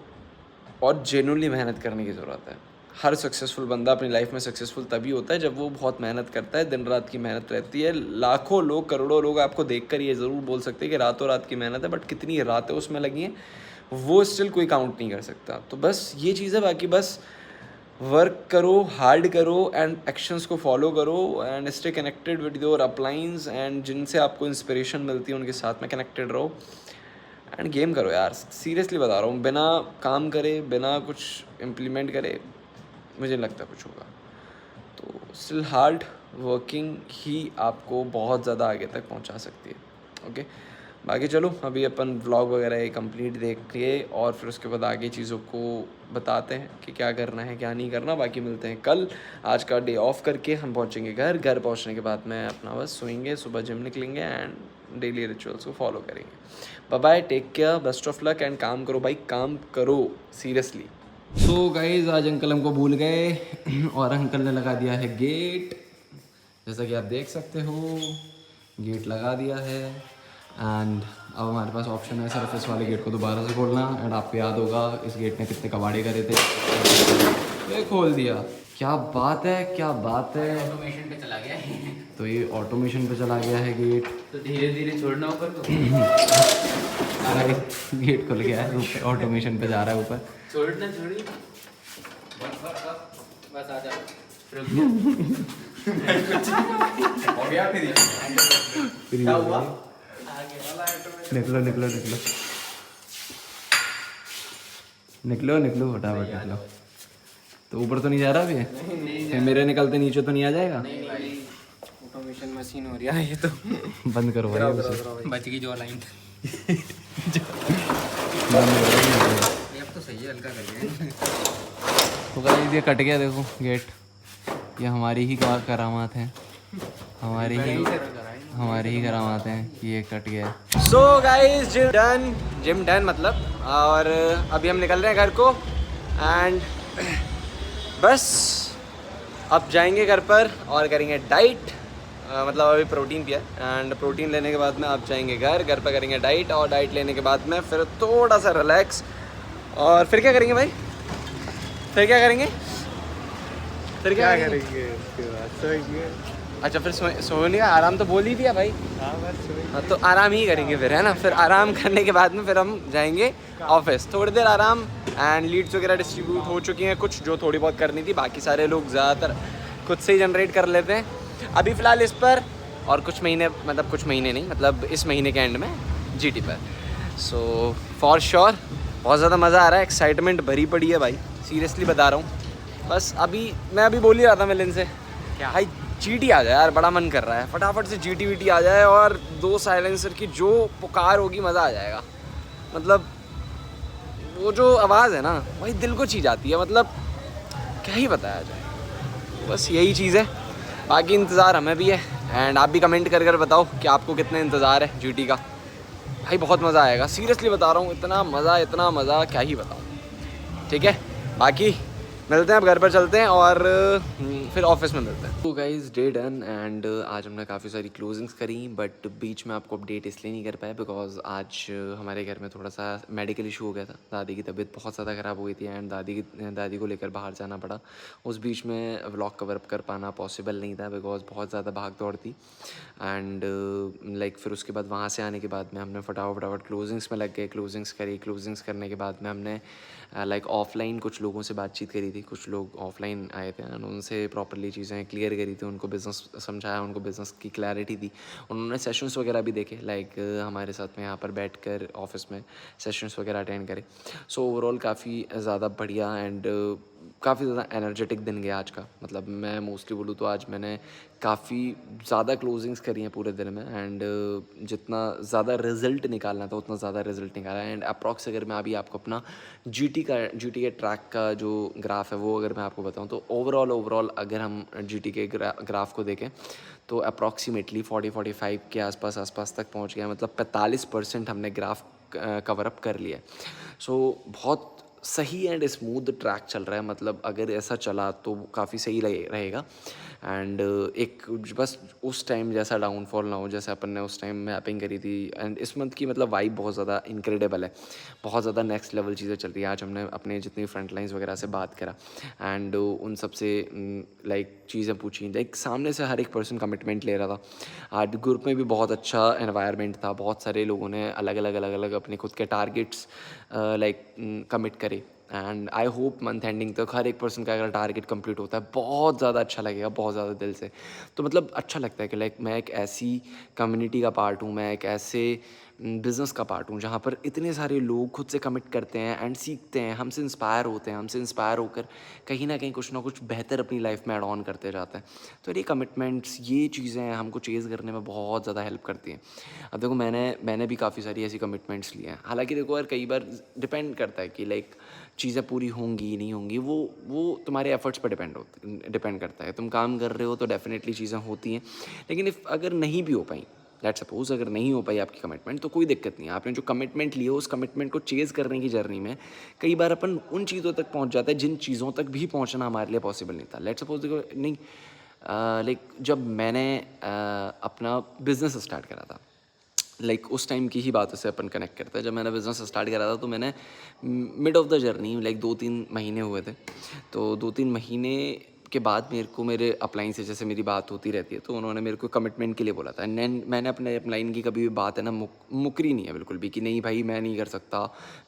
Speaker 3: और जेन्युइनली मेहनत करने की ज़रूरत है। हर सक्सेसफुल बंदा अपनी लाइफ में सक्सेसफुल तभी होता है जब वो बहुत मेहनत करता है, दिन रात की मेहनत रहती है। लाखों लोग, करोड़ों लोग आपको देखकर ये ज़रूर बोल सकते हैं कि रातों रात की मेहनत है, बट कितनी रातें उसमें लगी हैं वो स्टिल कोई काउंट नहीं कर सकता। तो बस ये चीज़ है। बाकी बस वर्क करो, हार्ड करो, एंड एक्शंस को फॉलो करो, and stay connected with your अपलाइंस, and जिनसे आपको इंस्पिरेशन मिलती है उनके साथ में कनेक्टेड रहो, एंड गेम करो यार। सीरियसली बता रहा हूँ, बिना काम करे, बिना कुछ इम्प्लीमेंट करे, मुझे नहीं लगता कुछ होगा। तो स्टिल हार्ड वर्किंग ही आपको बहुत ज़्यादा आगे तक पहुंचा सकती है। ओके, बाकी चलो अभी अपन व्लॉग वगैरह ये कंप्लीट देखिए, और फिर उसके बाद आगे चीज़ों को बताते हैं कि क्या करना है क्या नहीं करना। बाकी मिलते हैं कल। आज का डे ऑफ करके हम पहुंचेंगे घर पहुंचने के बाद में अपना बस सोएंगे, सुबह जिम निकलेंगे, एंड डेली रिचुअल्स को फॉलो करेंगे। Bye bye, take care, best of luck, and काम करो भाई, काम करो सीरियसली।
Speaker 1: सो गाइज आज अंकल हमको भूल गए और अंकल ने लगा दिया है गेट। जैसा कि आप देख सकते हो, गेट लगा दिया है, एंड अब हमारे पास ऑप्शन है सिर्फ इस वाले गेट को दोबारा से खोलना। एंड आपको याद होगा इस गेट ने कितने कबाड़े करे थे, ये खोल दिया। क्या बात है, क्या बात है।
Speaker 4: ऑटोमेशन पे चला गया है।
Speaker 1: तो ये ऑटोमेशन पे चला गया है गेट।
Speaker 4: तो धीरे धीरे छोड़ना ऊपर को।
Speaker 1: गेट खुल गया है, ऑटोमेशन पे जा रहा है ऊपर।
Speaker 4: छोड़ना छोड़ी, बस आ जाओ।
Speaker 2: हो गया फिर
Speaker 1: क्या हुआ? निकलो निकलो निकलो निकलो निकलो, फटाफट निकलो। तो ऊपर तो नहीं जा रहा अभी? फिर मेरे निकलते नीचे तो नहीं आ जाएगा?
Speaker 4: ऑटोमेशन मशीन हो रहा है ये तो।
Speaker 1: बंद करो भाई उसे।
Speaker 4: बच गई जो लाइन।
Speaker 1: बंद करो।
Speaker 4: ये अब तो सही है, हल्का कर दिया।
Speaker 1: तो गाइस ये कट गया, देखो गेट। ये हमारी ही करामात है, हमारी ही करामात हैं कि ये कट गया है।
Speaker 3: सो गाइस जिम डन मतलब, और अभी हम निकल रहे हैं घर को, एंड बस अब जाएंगे घर पर और करेंगे डाइट। मतलब अभी प्रोटीन पिया, एंड प्रोटीन लेने के बाद में आप जाएंगे घर पर करेंगे डाइट, और डाइट लेने के बाद में फिर थोड़ा सा रिलैक्स, और फिर क्या करेंगे भाई? फिर क्या करेंगे?
Speaker 2: क्या करेंगे उसके बाद?
Speaker 1: अच्छा फिर सो लिया, आराम तो बोल ही दिया भाई। हाँ तो आराम ही करेंगे फिर, है ना। फिर आराम करने के बाद में फिर हम जाएंगे ऑफिस, थोड़ी देर आराम। एंड लीड्स वगैरह डिस्ट्रीब्यूट हो चुकी हैं, कुछ जो थोड़ी बहुत करनी थी, बाकी सारे लोग ज़्यादातर खुद से ही जनरेट कर लेते हैं अभी फ़िलहाल इस पर। और कुछ महीने, मतलब कुछ महीने नहीं, मतलब इस महीने के एंड में GT पर। सो फॉर श्योर बहुत ज़्यादा मज़ा आ रहा है, एक्साइटमेंट भरी पड़ी है भाई, सीरियसली बता रहा हूँ। बस मैं अभी बोल ही रहा था मिलन से, क्या भाई GT आ जाए यार, बड़ा मन कर रहा है, फटाफट से GT आ जाए और 2 साइलेंसर की जो पुकार होगी मज़ा आ जाएगा। मतलब वो जो आवाज़ है ना भाई दिल को ची जाती है, मतलब क्या ही बताया जाए, बस यही चीज़ है। बाकी इंतज़ार हमें भी है, एंड आप भी कमेंट कर बताओ कि आपको कितने इंतज़ार है GT का। भाई बहुत मज़ा आएगा, सीरियसली बता रहा हूँ, इतना मज़ा क्या ही बताऊँ। ठीक है, बाकी मिलते हैं, अब घर पर चलते हैं और फिर ऑफिस में मिलते हैं। तो गाइस डे डन, एंड आज हमने काफ़ी सारी क्लोजिंग्स करी, बट बीच में आपको अपडेट इसलिए नहीं कर पाया बिकॉज आज हमारे घर में थोड़ा सा मेडिकल इशू हो गया था। दादी की तबीयत बहुत ज़्यादा ख़राब हो गई थी एंड दादी को लेकर बाहर जाना पड़ा। उस बीच में व्लॉग कवर अप कर पाना पॉसिबल नहीं था बिकॉज बहुत ज़्यादा भाग दौड़ थी। एंड लाइक फिर उसके बाद वहाँ से आने के बाद में हमने फटाफट क्लोजिंग्स में लग गए, क्लोजिंग्स करी। क्लोजिंग्स करने के बाद में हमने लाइक ऑफलाइन कुछ लोगों से बातचीत करी थी, कुछ लोग ऑफलाइन आए थे एंड उनसे प्रॉपरली चीज़ें क्लियर करी थी, उनको बिज़नेस समझाया, उनको बिज़नेस की क्लैरिटी दी। उन्होंने सेशंस वगैरह भी देखे, लाइक हमारे साथ में यहाँ पर बैठकर ऑफिस में सेशंस वगैरह अटेंड करे। सो ओवरऑल काफ़ी ज़्यादा बढ़िया एंड काफ़ी ज़्यादा एनर्जेटिक दिन गया आज का। मतलब मैं मोस्टली बोलूँ तो आज मैंने काफ़ी ज़्यादा क्लोजिंग्स करी हैं पूरे दिन में एंड जितना ज़्यादा रिज़ल्ट निकालना था उतना ज़्यादा रिज़ल्ट निकाला। एंड अप्रॉक्स अगर मैं अभी आपको अपना GT के ट्रैक का जो ग्राफ है वो अगर मैं आपको बताऊं तो ओवरऑल अगर हम GT के ग्राफ को देखें तो अप्रॉक्सीमेटली 40-45 के आसपास तक पहुंच गया। मतलब 45% हमने ग्राफ कवर अप कर लिया। सो बहुत सही एंड स्मूथ ट्रैक चल रहा है। मतलब अगर ऐसा चला तो काफ़ी सही रहेगा। एंड एक बस उस टाइम जैसा डाउनफॉल ना हो जैसे अपन ने उस टाइम मैपिंग करी थी। एंड इस मंथ की मतलब वाइब बहुत ज़्यादा इनक्रेडिबल है, बहुत ज़्यादा नेक्स्ट लेवल चीज़ें चल रही है। आज हमने अपने जितनी फ्रंट लाइन्स वगैरह से बात करा एंड उन सब से लाइक चीज़ें पूछी, लाइक सामने से हर एक पर्सन कमिटमेंट ले रहा था। आज ग्रुप में भी बहुत अच्छा एनवायरनमेंट था, बहुत सारे लोगों ने अलग अलग अपने खुद के टारगेट्स लाइक कमिट करे। And I hope month ending तक हर एक पर्सन का अगर टारगेट कंप्लीट होता है बहुत ज़्यादा अच्छा लगेगा, बहुत ज़्यादा दिल से। तो मतलब अच्छा लगता है कि लाइक मैं एक ऐसी कम्युनिटी का पार्ट हूँ, मैं एक ऐसे बिज़नेस का पार्ट हूँ जहाँ पर इतने सारे लोग खुद से कमिट करते हैं एंड सीखते हैं, हमसे इंस्पायर होते हैं, हमसे इंस्पायर होकर कहीं ना कहीं कुछ ना कुछ बेहतर अपनी लाइफ में ऐड ऑन करते जाते हैं। तो ये कमिटमेंट्स, ये चीज़ें हमको चेज़ करने में बहुत ज़्यादा हेल्प करती हैं। अब देखो मैंने भी काफ़ी सारी ऐसी कमिटमेंट्स ली हैं। हालांकि देखो यार कई बार डिपेंड करता है कि लाइक चीज़ें पूरी होंगी नहीं होंगी, वो तुम्हारे एफर्ट्स पर डिपेंड करता है। तुम काम कर रहे हो तो डेफिनेटली चीज़ें होती हैं, लेकिन अगर नहीं भी हो पाई, लेट्स सपोज अगर नहीं हो पाई आपकी कमिटमेंट तो कोई दिक्कत नहीं है। आपने जो कमिटमेंट ली है उस कमिटमेंट को चेज़ करने की जर्नी में कई बार अपन उन चीज़ों तक पहुंच जाते हैं जिन चीज़ों तक भी पहुंचना हमारे लिए पॉसिबल नहीं था। लेट्स सपोज देखो नहीं लाइक जब मैंने अपना बिज़नेस स्टार्ट करा था, लाइक उस टाइम की ही बातों से अपन कनेक्ट करते हैं। जब मैंने बिज़नेस स्टार्ट करा था तो मैंने mid of the journey like 2-3 महीने हुए थे। तो 2-3 महीने के बाद मेरे को मेरे अपलाइन से जैसे मेरी बात होती रहती है तो उन्होंने मेरे को कमिटमेंट के लिए बोला था। एंड मैंने अपने अपलाइन की कभी भी बात है ना मुकरी नहीं है बिल्कुल भी कि नहीं भाई मैं नहीं कर सकता,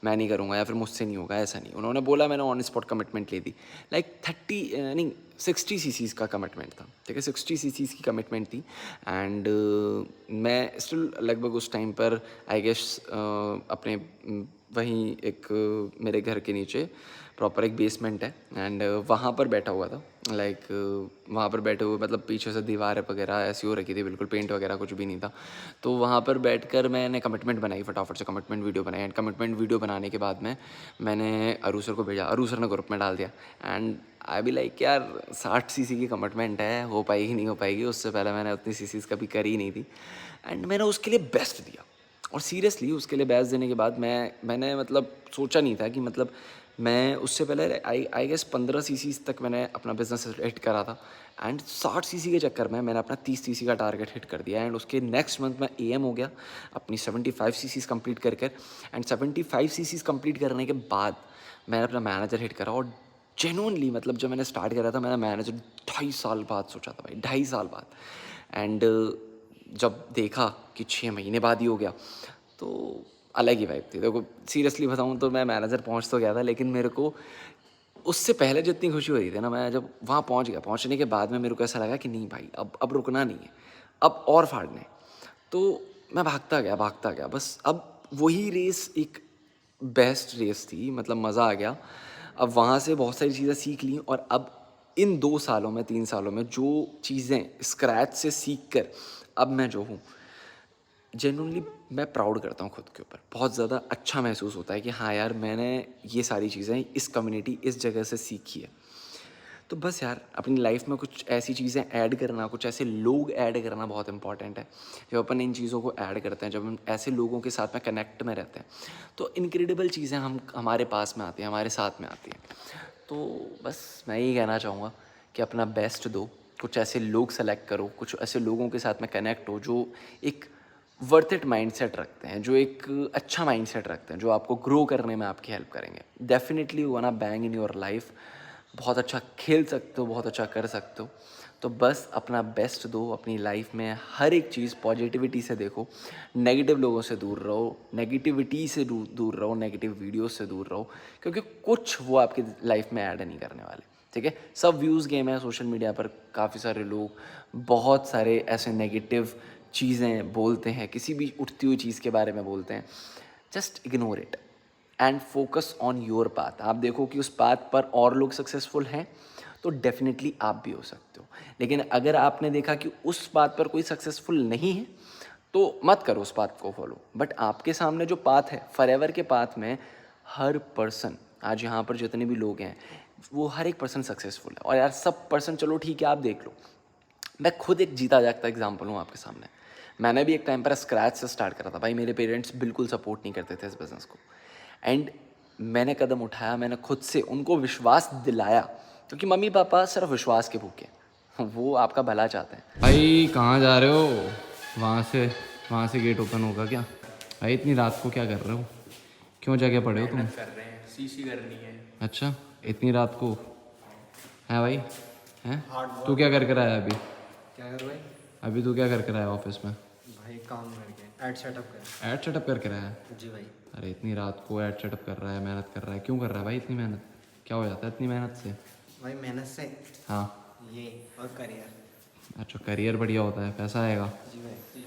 Speaker 1: मैं नहीं करूँगा या फिर मुझसे नहीं होगा, ऐसा नहीं। उन्होंने बोला, मैंने ऑन स्पॉट कमिटमेंट ले दी। लाइक 60 सीसीज़ का कमिटमेंट था, ठीक है, 60 सीसीज़ की कमिटमेंट थी। एंड मैं स्टिल लगभग उस टाइम पर आई गेस अपने वहीं एक मेरे घर के नीचे प्रॉपर एक बेसमेंट है एंड वहाँ पर बैठा हुआ था। लाइक वहाँ पर बैठे हुए मतलब पीछे से दीवारें वगैरह ऐसी हो रखी थी, बिल्कुल पेंट वगैरह कुछ भी नहीं था। तो वहाँ पर बैठकर मैंने कमिटमेंट बनाई, फटाफट से कमिटमेंट वीडियो बनाई। एंड कमिटमेंट वीडियो बनाने के बाद में मैंने अरू सर को भेजा, अरू सर ने ग्रुप में डाल दिया। एंड आई बी लाइक यार 60 सीसी की कमिटमेंट है, हो पाएगी नहीं हो पाएगी। उससे पहले मैंने उतनी सीसीज़ कभी करी नहीं थी एंड मैंने उसके लिए बेस्ट दिया। और सीरियसली उसके लिए बेस्ट देने के बाद मैंने मतलब सोचा नहीं था कि मतलब मैं उससे पहले आई गेस 15 सीसीज़ तक मैंने अपना बिज़नेस हिट करा था। एंड 60 सीसी के चक्कर में मैंने अपना 30 सीसी का टारगेट हिट कर दिया। एंड उसके नेक्स्ट मंथ में AM हो गया अपनी 75 सीसीज़ कंप्लीट कर एंड 75 सीसीज़ कंप्लीट करने के बाद मैंने अपना मैनेजर हिट करा। और
Speaker 3: जेन्युइनली मतलब जब मैंने स्टार्ट करा था मैंने मैनेजर 2.5 साल बाद सोचा था भाई, 2.5 साल बाद। एंड जब देखा कि 6 महीने बाद ही हो गया तो अलग ही वाइब थी। देखो सीरियसली बताऊँ तो मैं मैनेजर पहुँच तो गया था, लेकिन मेरे को उससे पहले जितनी खुशी हो रही थी ना, मैं जब वहाँ पहुँच गया, पहुँचने के बाद में मेरे को ऐसा लगा कि नहीं भाई अब रुकना नहीं है, अब और फाड़ने। तो मैं भागता गया बस। अब वही रेस एक बेस्ट रेस थी, मतलब मज़ा आ गया। अब वहाँ से बहुत सारी चीज़ें सीख ली और अब इन 2 सालों में 3 सालों में जो चीज़ें स्क्रैच से सीख कर अब मैं जो हूँ, जेन्युइनली मैं प्राउड करता हूँ खुद के ऊपर। बहुत ज़्यादा अच्छा महसूस होता है कि हाँ यार मैंने ये सारी चीज़ें इस कम्युनिटी इस जगह से सीखी है। तो बस यार अपनी लाइफ में कुछ ऐसी चीज़ें ऐड करना, कुछ ऐसे लोग ऐड करना बहुत इंपॉर्टेंट है। जब अपन इन चीज़ों को ऐड करते हैं, जब हम ऐसे लोगों के साथ में कनेक्ट में रहते हैं तो इनक्रेडिबल चीज़ें हमारे पास में आती हैं, हमारे साथ में आती हैं। तो बस मैं यही कहना चाहूँगा कि अपना बेस्ट दो, कुछ ऐसे लोग सेलेक्ट करो, कुछ ऐसे लोगों के साथ में कनेक्ट हो जो एक वर्थ इट माइंडसेट रखते हैं, जो एक अच्छा माइंडसेट रखते हैं, जो आपको ग्रो करने में आपकी हेल्प करेंगे। Definitely you wanna bang in your life, बहुत अच्छा खेल सकते हो, बहुत अच्छा कर सकते हो। तो बस अपना बेस्ट दो अपनी लाइफ में, हर एक चीज़ पॉजिटिविटी से देखो, नेगेटिव लोगों से दूर रहो, नेगेटिविटी से दूर रहो, नेगेटिव वीडियोस से दूर रहो, क्योंकि कुछ वो आपकी लाइफ में ऐड नहीं करने वाले। ठीक है, सब व्यूज़ गेम है। सोशल मीडिया पर काफ़ी सारे लोग बहुत सारे ऐसे नेगेटिव चीज़ें बोलते हैं, किसी भी उठती हुई चीज़ के बारे में बोलते हैं। Just ignore it and focus on your path. आप देखो कि उस पाथ पर और लोग सक्सेसफुल हैं तो डेफिनेटली आप भी हो सकते हो। लेकिन अगर आपने देखा कि उस पाथ पर कोई सक्सेसफुल नहीं है तो मत करो उस पाथ को फॉलो। बट आपके सामने जो पाथ है, फॉरएवर के पाथ में हर पर्सन, आज यहाँ पर जितने भी लोग हैं वो हर एक पर्सन सक्सेसफुल है। और यार सब पर्सन, चलो ठीक है आप देख लो, मैं खुद एक जीता जागता एग्जाम्पल हूँ आपके सामने। मैंने भी एक टाइम पर स्क्रैच से स्टार्ट करा था भाई, मेरे पेरेंट्स बिल्कुल सपोर्ट नहीं करते थे इस बिज़नेस को। एंड मैंने कदम उठाया, मैंने खुद से उनको विश्वास दिलाया, क्योंकि मम्मी पापा सिर्फ विश्वास के भूखे हैं, वो आपका भला चाहते हैं।
Speaker 1: भाई कहाँ जा रहे हो? वहाँ से गेट ओपन होगा क्या? भाई इतनी रात को क्या कर रहे हो? क्यों जगह पड़े हो तुम?
Speaker 2: कर रहे हैं, सीसी करनी है।
Speaker 1: अच्छा इतनी रात को है भाई? हैं तू क्या कर आया अभी?
Speaker 4: क्या कर भाई?
Speaker 1: अभी तू क्या कर आया ऑफिस में?
Speaker 4: भाई काम करके ऐड सेटअप कर।
Speaker 1: ऐड सेटअप करके रहा है?
Speaker 4: जी भाई।
Speaker 1: अरे इतनी रात को ऐड सेटअप कर रहा है, मेहनत कर रहा है, क्यों कर रहा है भाई इतनी मेहनत? क्या हो जाता है इतनी मेहनत से?
Speaker 4: भाई मेहनत से
Speaker 1: हाँ
Speaker 4: ये और करियर।
Speaker 1: अच्छा, करियर बढ़िया होता है, पैसा आएगा।
Speaker 4: जी भाई।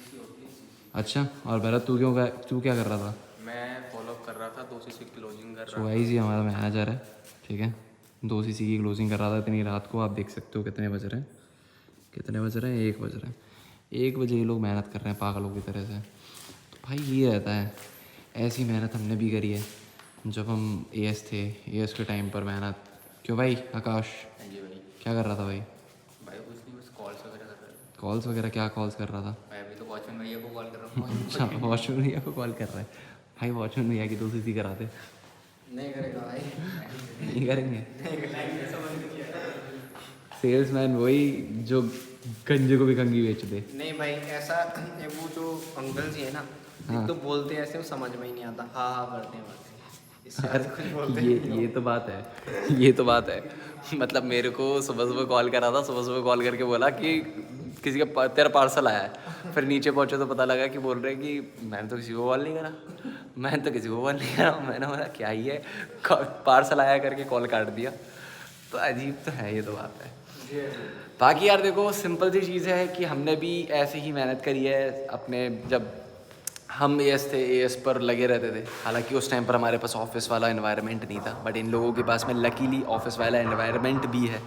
Speaker 1: अच्छा और भरत तू क्या कर रहा था?
Speaker 2: मैं फॉलो कर रहा था, 2 सीसी क्लोजिंग कर
Speaker 1: सो गाइस ये हमारा मैनेजर है, ठीक है, 2 सीसी की क्लोजिंग कर रहा था इतनी रात को। आप देख सकते हो कितने बज रहे हैं, 1 बज रहे हैं। 1 बजे ये लोग मेहनत कर रहे हैं पागलों की तरह से। तो भाई ये रहता है, ऐसी मेहनत हमने भी करी है जब हम एएस थे। एएस के टाइम पर मेहनत, क्यों भाई आकाश?
Speaker 2: जी भाई।
Speaker 1: क्या कर रहा था भाई?
Speaker 2: भाई कुछ नहीं, बस कॉल्स वगैरह कर रहा है।
Speaker 1: कॉल्स वगैरह? क्या कॉल्स कर रहा था?
Speaker 2: मैं अभी तो वॉचमैन भैया को कॉल कर रहा हूँ।
Speaker 1: अच्छा वॉचमैन भैया को कॉल कर रहा है भाई। वॉचमैन भैया की 2 सीसी कराते?
Speaker 4: नहीं करेगा भाई।
Speaker 1: नहीं करेंगे। सेल्समैन वही जो गंजे को भी कंगी बेच दे।
Speaker 4: नहीं भाई ऐसा, वो जो अंकल जी है ना, एक तो बोलते हैं ऐसे, वो समझ में ही नहीं आता, हाँ हाँ करते हैं बस। इससे ज़्यादा कुछ बोलते नहीं।
Speaker 1: ये तो बात है, ये तो बात है। मतलब मेरे को सुबह कॉल करा था, सुबह कॉल करके बोला कि किसी का तेरा पार्सल आया है। फिर नीचे पहुंचे तो पता लगा कि बोल रहे हैं कि मैंने तो किसी को कॉल नहीं करा, मैंने तो किसी को कॉल नहीं करा। मैंने बोला क्या ही है, पार्सल आया करके कॉल काट दिया। तो अजीब तो है, ये तो बात है। बाकी यार देखो सिंपल सी चीज़ है कि हमने भी ऐसे ही मेहनत करी है अपने, जब हम एएस थे, एएस पर लगे रहते थे। हालांकि उस टाइम पर हमारे पास ऑफिस वाला एनवायरनमेंट नहीं था, बट इन लोगों के पास में लकीली ऑफिस वाला एनवायरनमेंट भी है,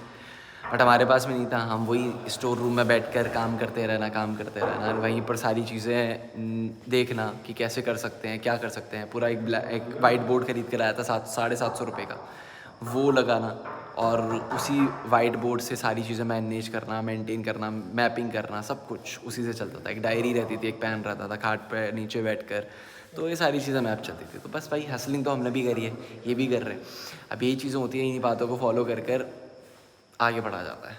Speaker 1: बट हमारे पास में नहीं था। हम वही स्टोर रूम में बैठकर काम करते रहना, वहीं पर सारी चीज़ें देखना कि कैसे कर सकते हैं, क्या कर सकते हैं। पूरा एक वाइट बोर्ड खरीद कर आया था 750 रुपये का, वो लगाना और उसी वाइट बोर्ड से सारी चीज़ें मैनेज करना, मेंटेन करना, मैपिंग करना, सब कुछ उसी से चलता था। एक डायरी रहती थी, एक पेन रहता था, खाट पे नीचे बैठकर, तो ये सारी चीज़ें मैप चलती थी। तो बस भाई हसलिंग तो हमने भी करी है, ये भी कर रहे हैं। अब यही चीज़ें होती हैं, इन्हीं बातों को फॉलो कर आगे बढ़ा जाता है।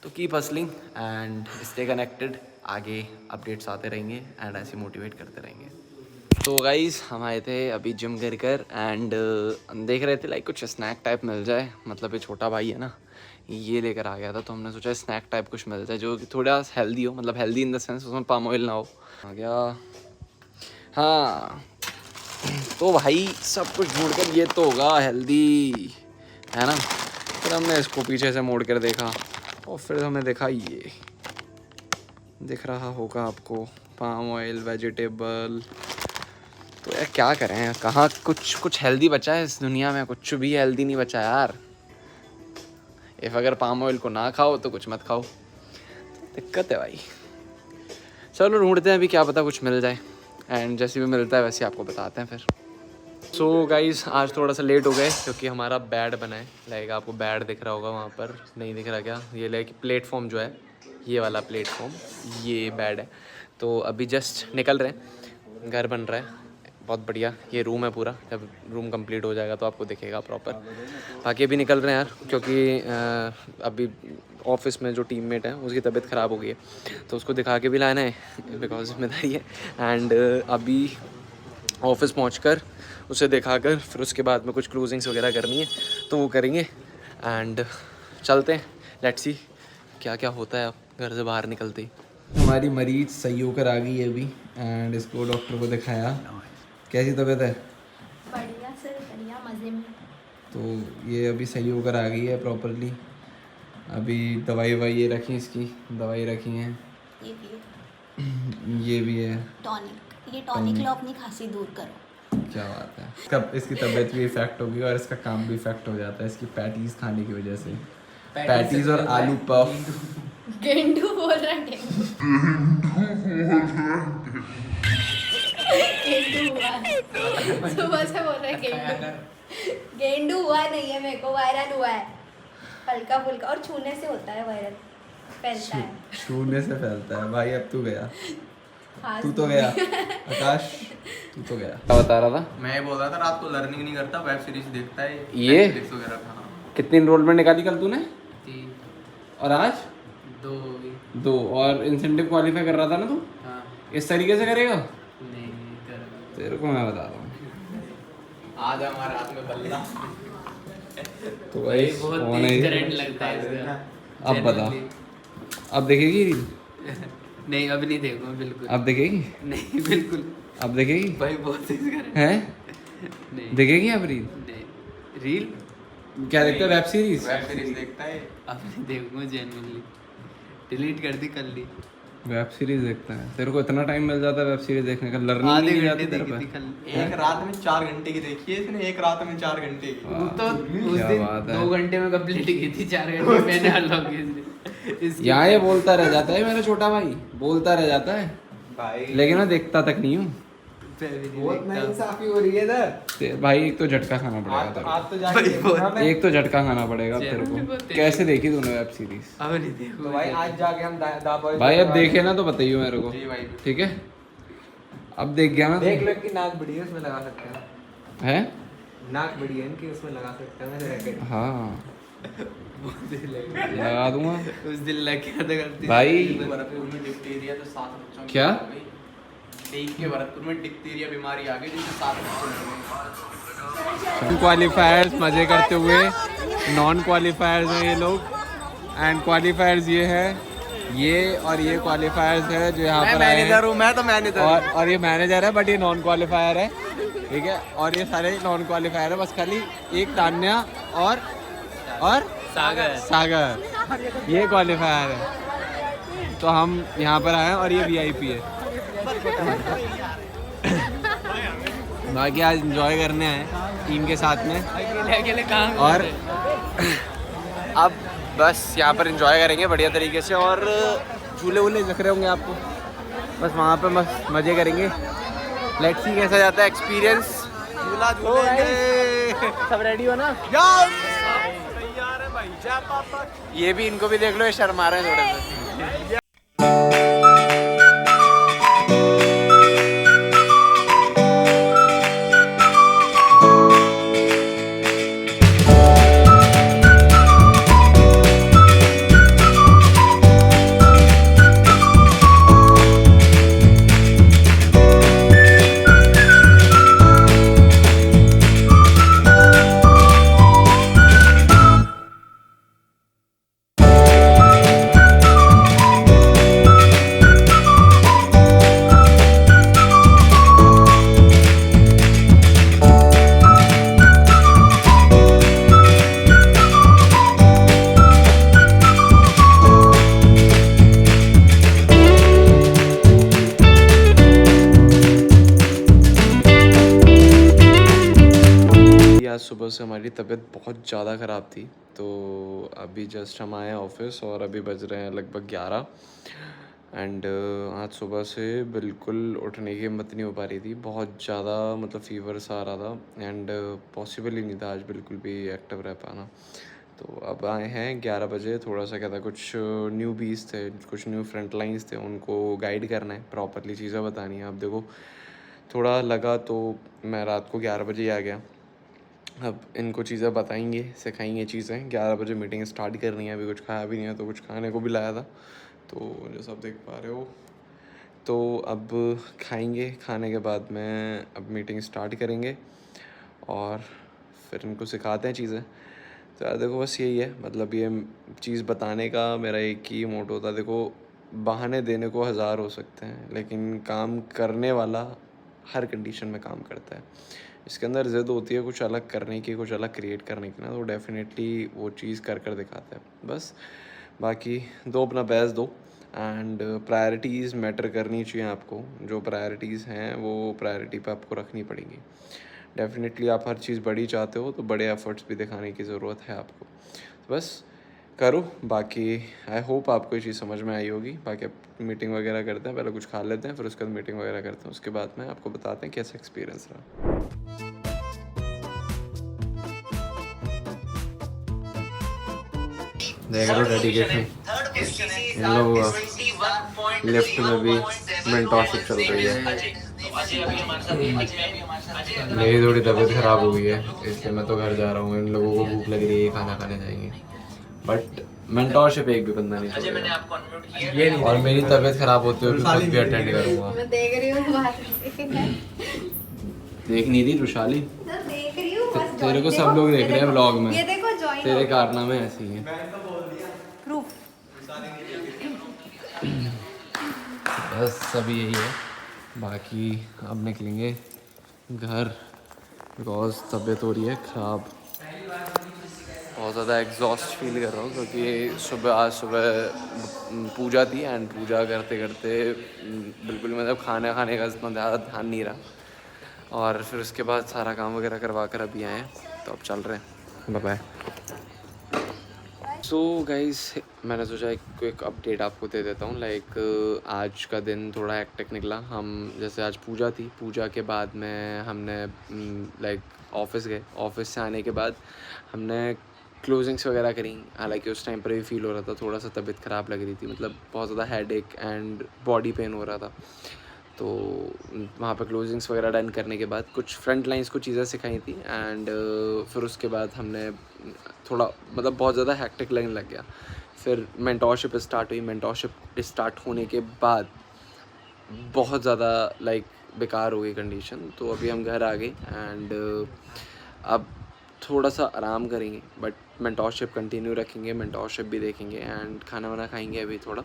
Speaker 1: तो keep hustling and stay connected, आगे अपडेट्स आते रहेंगे एंड ऐसे मोटिवेट करते रहेंगे।
Speaker 3: तो गाइस हम आए थे अभी जिम कर एंड देख रहे थे लाइक कुछ स्नैक टाइप मिल जाए, मतलब ये छोटा भाई है ना, ये लेकर आ गया था, तो हमने सोचा स्नैक टाइप कुछ मिल जाए जो कि थोड़ा हेल्दी हो, मतलब हेल्दी इन द सेंस उसमें पाम ऑयल ना हो। आ गया, हाँ तो भाई सब कुछ ढूंढ कर ये तो होगा हेल्दी है ना। फिर हमने इसको पीछे से मोड़ कर देखा और फिर हमने देखा ये दिख रहा होगा आपको, पाम ऑयल, वेजिटेबल। तो यार क्या करें, कहाँ कुछ हेल्दी बचा है इस दुनिया में? कुछ भी हेल्दी नहीं बचा यार। इफ़ अगर पाम ऑयल को ना खाओ तो कुछ मत खाओ, तो दिक्कत है भाई। चलो ढूंढते हैं अभी, क्या पता कुछ मिल जाए, एंड जैसे भी मिलता है वैसे आपको बताते हैं फिर। सो गाइस आज थोड़ा सा लेट हो गए क्योंकि हमारा बेड बना है, लाइक आपको बेड दिख रहा होगा वहाँ पर, नहीं दिख रहा क्या? ये लाइक प्लेटफॉर्म जो है, ये वाला प्लेटफॉर्म, ये बेड है। तो अभी जस्ट निकल रहे हैं, घर बन रहा है बहुत बढ़िया। ये रूम है पूरा, जब रूम कंप्लीट हो जाएगा तो आपको दिखेगा प्रॉपर। बाकी अभी निकल रहे हैं यार, क्योंकि अभी ऑफिस में जो टीममेट है उसकी तबीयत ख़राब हो गई है, तो उसको दिखा के भी लाना है बिकॉज जिम्मेदारी है। एंड अभी ऑफिस पहुंचकर उसे दिखाकर फिर उसके बाद में कुछ क्लोजिंग्स वगैरह करनी है तो वो करेंगे एंड चलते हैं। लेट्स सी क्या क्या होता है अब घर से बाहर निकलते ही।
Speaker 1: हमारी मरीज सही होकर आ गई है अभी, एंड इसको डॉक्टर को दिखाया। कैसी तबीयत है?
Speaker 6: बढ़िया सर, बढ़िया, मज़े में।
Speaker 1: तो ये अभी सही होकर आ गई है प्रॉपरली। अभी दवाई ववाई ये रखी, इसकी दवाई रखी हैं,
Speaker 6: ये भी
Speaker 1: ये भी है
Speaker 6: टॉनिक, ये टॉनिक लो, अपनी खांसी दूर करो।
Speaker 1: क्या बात है। इसकी तबीयत भी इफेक्ट होगी और इसका काम भी इफेक्ट हो जाता है इसकी पैटीज खाने की वजह से। पैटीज और आलू पफ।
Speaker 6: गेंडू बोल रहा है, गेंडू हुआ है। सुबह से बोल रहा है गेंडू। गेंडू हुआ नहीं है, मेरे को वायरल हुआ है हल्का फुल्का, और छूने से होता है वायरल, फैलता है।
Speaker 1: छूने से फैलता है भाई। अब तू गया,
Speaker 6: हाँ,
Speaker 1: तू तो गया आकाश, तू तो गया। क्या बता रहा था?
Speaker 4: मैं बोल रहा था रात को लर्निंग नहीं करता, वेब सीरीज देखता है
Speaker 3: ये
Speaker 4: Netflix वगैरह का। हाँ।
Speaker 3: कितनी इनरोलमेंट निकाली कल तूने?
Speaker 4: 3
Speaker 3: और आज
Speaker 4: 2
Speaker 3: 2। और इंसेंटिव क्वालिफाई कर रहा था ना तू?
Speaker 4: हाँ
Speaker 3: इस तरीके से करेगा?
Speaker 4: नहीं कर
Speaker 3: तेरे को मैं बता रहा हूँ।
Speaker 4: आज हमारे हाथ में बल्ला।
Speaker 3: तो भाई कौन है ये?
Speaker 4: करंट लगता है इसका।
Speaker 3: अब बता, अब देखेगी रील?
Speaker 4: नहीं अभी नहीं देखूंगा बिल्कुल।
Speaker 3: अब देखेगी?
Speaker 4: नहीं बिल्कुल।
Speaker 3: अब देखेगी?
Speaker 4: भाई बहुत तेज करंट।
Speaker 3: हैं?
Speaker 4: नहीं
Speaker 3: देखेगी अब रील?
Speaker 4: नहीं रील
Speaker 3: क्या देखता है? Web series?
Speaker 4: वेब सीरीज देखता है। अब नहीं देखूंगा जेन्युइनली, डिलीट कर दी कल ली।
Speaker 3: वेब सीरीज देखता है? तेरे को इतना टाइम मिल जाता है वेब सीरीज देखने का? लर्निंग
Speaker 4: आधे
Speaker 3: नहीं
Speaker 4: घंटे
Speaker 3: जाती तेरे
Speaker 4: देखी थी
Speaker 3: पे?
Speaker 4: कल।
Speaker 2: एक रात में 4 घंटे की देखी है इसने, एक रात में 4 घंटे की।
Speaker 4: वो तो उस
Speaker 3: क्या
Speaker 4: दिन
Speaker 3: बात है।
Speaker 4: 2 घंटे में कंप्लीट की थी, 4 घंटे मैंने अनलॉक की।
Speaker 3: यहाँ ये बोलता रह जाता है मेरा छोटा भाई, बोलता रह जाता है,
Speaker 2: भाई
Speaker 3: लेकिन मैं देखता तक नहीं हूँ।
Speaker 2: बहुत नाइंसाफी हो रही है इधर।
Speaker 3: भाई एक तो झटका खाना पड़ेगा तेरे
Speaker 2: आज तो जाके देखूंगा
Speaker 3: को,
Speaker 2: मैं।
Speaker 3: एक तो झटका खाना पड़ेगा अब तेरे को। कैसे देखी तूने वेब सीरीज?
Speaker 4: अब नहीं देखूंगा
Speaker 2: तो भाई आज जाके हम दाबा
Speaker 3: भाई अब देखे ना तो बताइए मेरे को,
Speaker 2: जी भाई।
Speaker 3: ठीक है? अब देख गया ना तू?
Speaker 2: देख लो कि नाक बड़ी है, उसमें लगा सकते हैं।
Speaker 3: है?
Speaker 2: नाक बड़ी है इनकी, उसमें लगा सकते हैं रैकेट।
Speaker 3: हाँ लगा दूंगा
Speaker 4: उस दिन लग गया था करती
Speaker 3: भाई।
Speaker 2: भरतपुर में डिप्थीरिया तो 7 बच्चों की
Speaker 3: क्या?
Speaker 2: मौत हो गई। देख के भरतपुर में डिप्थीरिया बीमारी आ गई जिससे 7 बच्चे मर गए।
Speaker 1: क्वालिफायर्स मजे करते हुए, नॉन क्वालिफायर्स हैं ये लोग, एंड क्वालिफायर्स ये है, ये और ये क्वालिफायर्स है जो यहाँ पर आए हैं।
Speaker 2: मैं तो मैनेजर।
Speaker 1: और ये मैनेजर है, बट ये नॉन क्वालिफायर है, ठीक है? और ये सारे नॉन क्वालिफायर है, बस खाली एक तान्या और सागर ये क्वालिफायर है। तो हम यहाँ पर आए हैं और ये वीआईपी है। बाकी आज एंजॉय करने आए टीम के साथ में,
Speaker 4: अकेले कहाँ
Speaker 1: और अब बस यहाँ पर एंजॉय करेंगे बढ़िया तरीके से, और झूले वूले दिख रहे होंगे आपको, बस वहाँ पे बस मज़े करेंगे। लेट्स सी कैसा जाता है एक्सपीरियंस। झूला झूलेंगे। सब रेडी हो ना? तैयार है भाई, जा पापा। ये भी, इनको भी देख लो, ये शर्मा रहे हैं थोड़े से। आज सुबह से हमारी तबीयत बहुत ज़्यादा ख़राब थी, तो अभी जस्ट हम आए ऑफिस और अभी बज रहे हैं लगभग 11 एंड आज सुबह से बिल्कुल उठने की हिम्मत नहीं हो पा रही थी, बहुत ज़्यादा मतलब फ़ीवर सा आ रहा था एंड पॉसिबल ही नहीं था आज बिल्कुल भी एक्टिव रह पाना। तो अब आए हैं 11 बजे, थोड़ा सा क्या था, कुछ न्यू बीज थे, कुछ न्यू फ्रंट लाइन्स थे, उनको गाइड करना है, प्रॉपरली चीज़ें बतानी है। अब देखो थोड़ा लगा तो मैं रात को 11 बजे ही आ गया। अब इनको चीज़ें बताएंगे, सिखाएंगे चीज़ें। 11 बजे मीटिंग स्टार्ट करनी है, अभी कुछ खाया भी नहीं है तो कुछ खाने को भी लाया था, तो जैसा आप देख पा रहे हो। तो अब खाएंगे, खाने के बाद में अब मीटिंग स्टार्ट करेंगे और फिर इनको सिखाते हैं चीज़ें। तो यार देखो बस यही है, मतलब ये चीज़ बताने का मेरा एक ही मोटो था। देखो बहाने देने को हज़ार हो सकते हैं, लेकिन काम करने वाला हर कंडीशन में काम करता है। इसके अंदर ज़िद होती है कुछ अलग करने की, कुछ अलग क्रिएट करने की ना, तो डेफिनेटली वो चीज़ कर दिखाता है बस। बाकी दो अपना बेस्ट दो एंड प्रायोरिटीज़ मैटर करनी चाहिए आपको। जो प्रायोरिटीज़ हैं वो प्रायोरिटी पे आपको रखनी पड़ेंगी। डेफिनेटली आप हर चीज़ बड़ी चाहते हो तो बड़े एफर्ट्स भी दिखाने की ज़रूरत है आपको, तो बस करो। बाकी आई होप आपको ये चीज़ समझ में आई होगी। बाकी अब मीटिंग वगैरह करते हैं, पहले कुछ खा लेते हैं, फिर उसके बाद मीटिंग वगैरह करते हैं, उसके बाद में आपको बताते हैं कैसा एक्सपीरियंस रहा। देख रहे हो डेडिकेशन, इन लोगों का लिफ्ट में भी मेंटरशिप चल रही है। मेरी थोड़ी तबीयत ख़राब हो गई है इसलिए मैं तो घर जा रहा हूँ। इन लोगों को भूख लग रही है, खाना खाने जाएंगे, बट मेंटरशिप एक भी बंदा नहीं छोड़ेगा। और मेरी तबीयत ख़राब होती है तो खुद भी अटेंड करूँगा।
Speaker 6: मैं देख रही हूँ बाहर।
Speaker 1: देख नहीं रही रुशाली?
Speaker 6: देख रही हूँ बस।
Speaker 1: तेरे को सब लोग देख रहे हैं व्लॉग में,
Speaker 6: ये देखो जॉइन
Speaker 1: तेरे कारनामे ऐसे ही हैं।
Speaker 6: प्रूफ।
Speaker 1: बस अभी यही है। बाकी अब निकलेंगे घर, बिकॉज तबीयत हो रही है ख़राब। बहुत ज़्यादा एग्जॉस्ट फील कर रहा हूँ क्योंकि आज सुबह पूजा थी एंड पूजा करते करते बिल्कुल मतलब खाने का इतना ज़्यादा ध्यान नहीं रहा। और फिर उसके बाद सारा काम वगैरह करवा कर अभी आए हैं, तो अब चल रहे हैं। Bye bye. सो गाइस, मैंने सोचा एक क्विक अपडेट आपको दे देता हूँ। लाइक आज का दिन थोड़ा हेक्टिक निकला। हम जैसे आज पूजा थी, पूजा के बाद में हमने लाइक ऑफिस गए। ऑफिस से आने के बाद हमने क्लोजिंग्स वगैरह करी। हालांकि उस टाइम पर भी फील हो रहा था, थोड़ा सा तबीयत ख़राब लग रही थी, मतलब बहुत ज़्यादा हेडेक एंड बॉडी पेन हो रहा था। तो वहाँ पर क्लोजिंग्स वगैरह डन करने के बाद कुछ फ्रंट लाइन्स को चीज़ें सिखाई थी एंड फिर उसके बाद हमने थोड़ा मतलब बहुत ज़्यादा हेक्टिक लगने लग गया। फिर मेंटरशिप स्टार्ट हुई। मेंटरशिप स्टार्ट होने के बाद बहुत ज़्यादा लाइक बेकार हो गई कंडीशन, तो अभी हम घर आ गए एंड अब थोड़ा सा आराम करेंगे, बट मेंटरशिप कंटिन्यू रखेंगे, मेंटरशिप भी देखेंगे एंड खाना वाना खाएंगे अभी थोड़ा।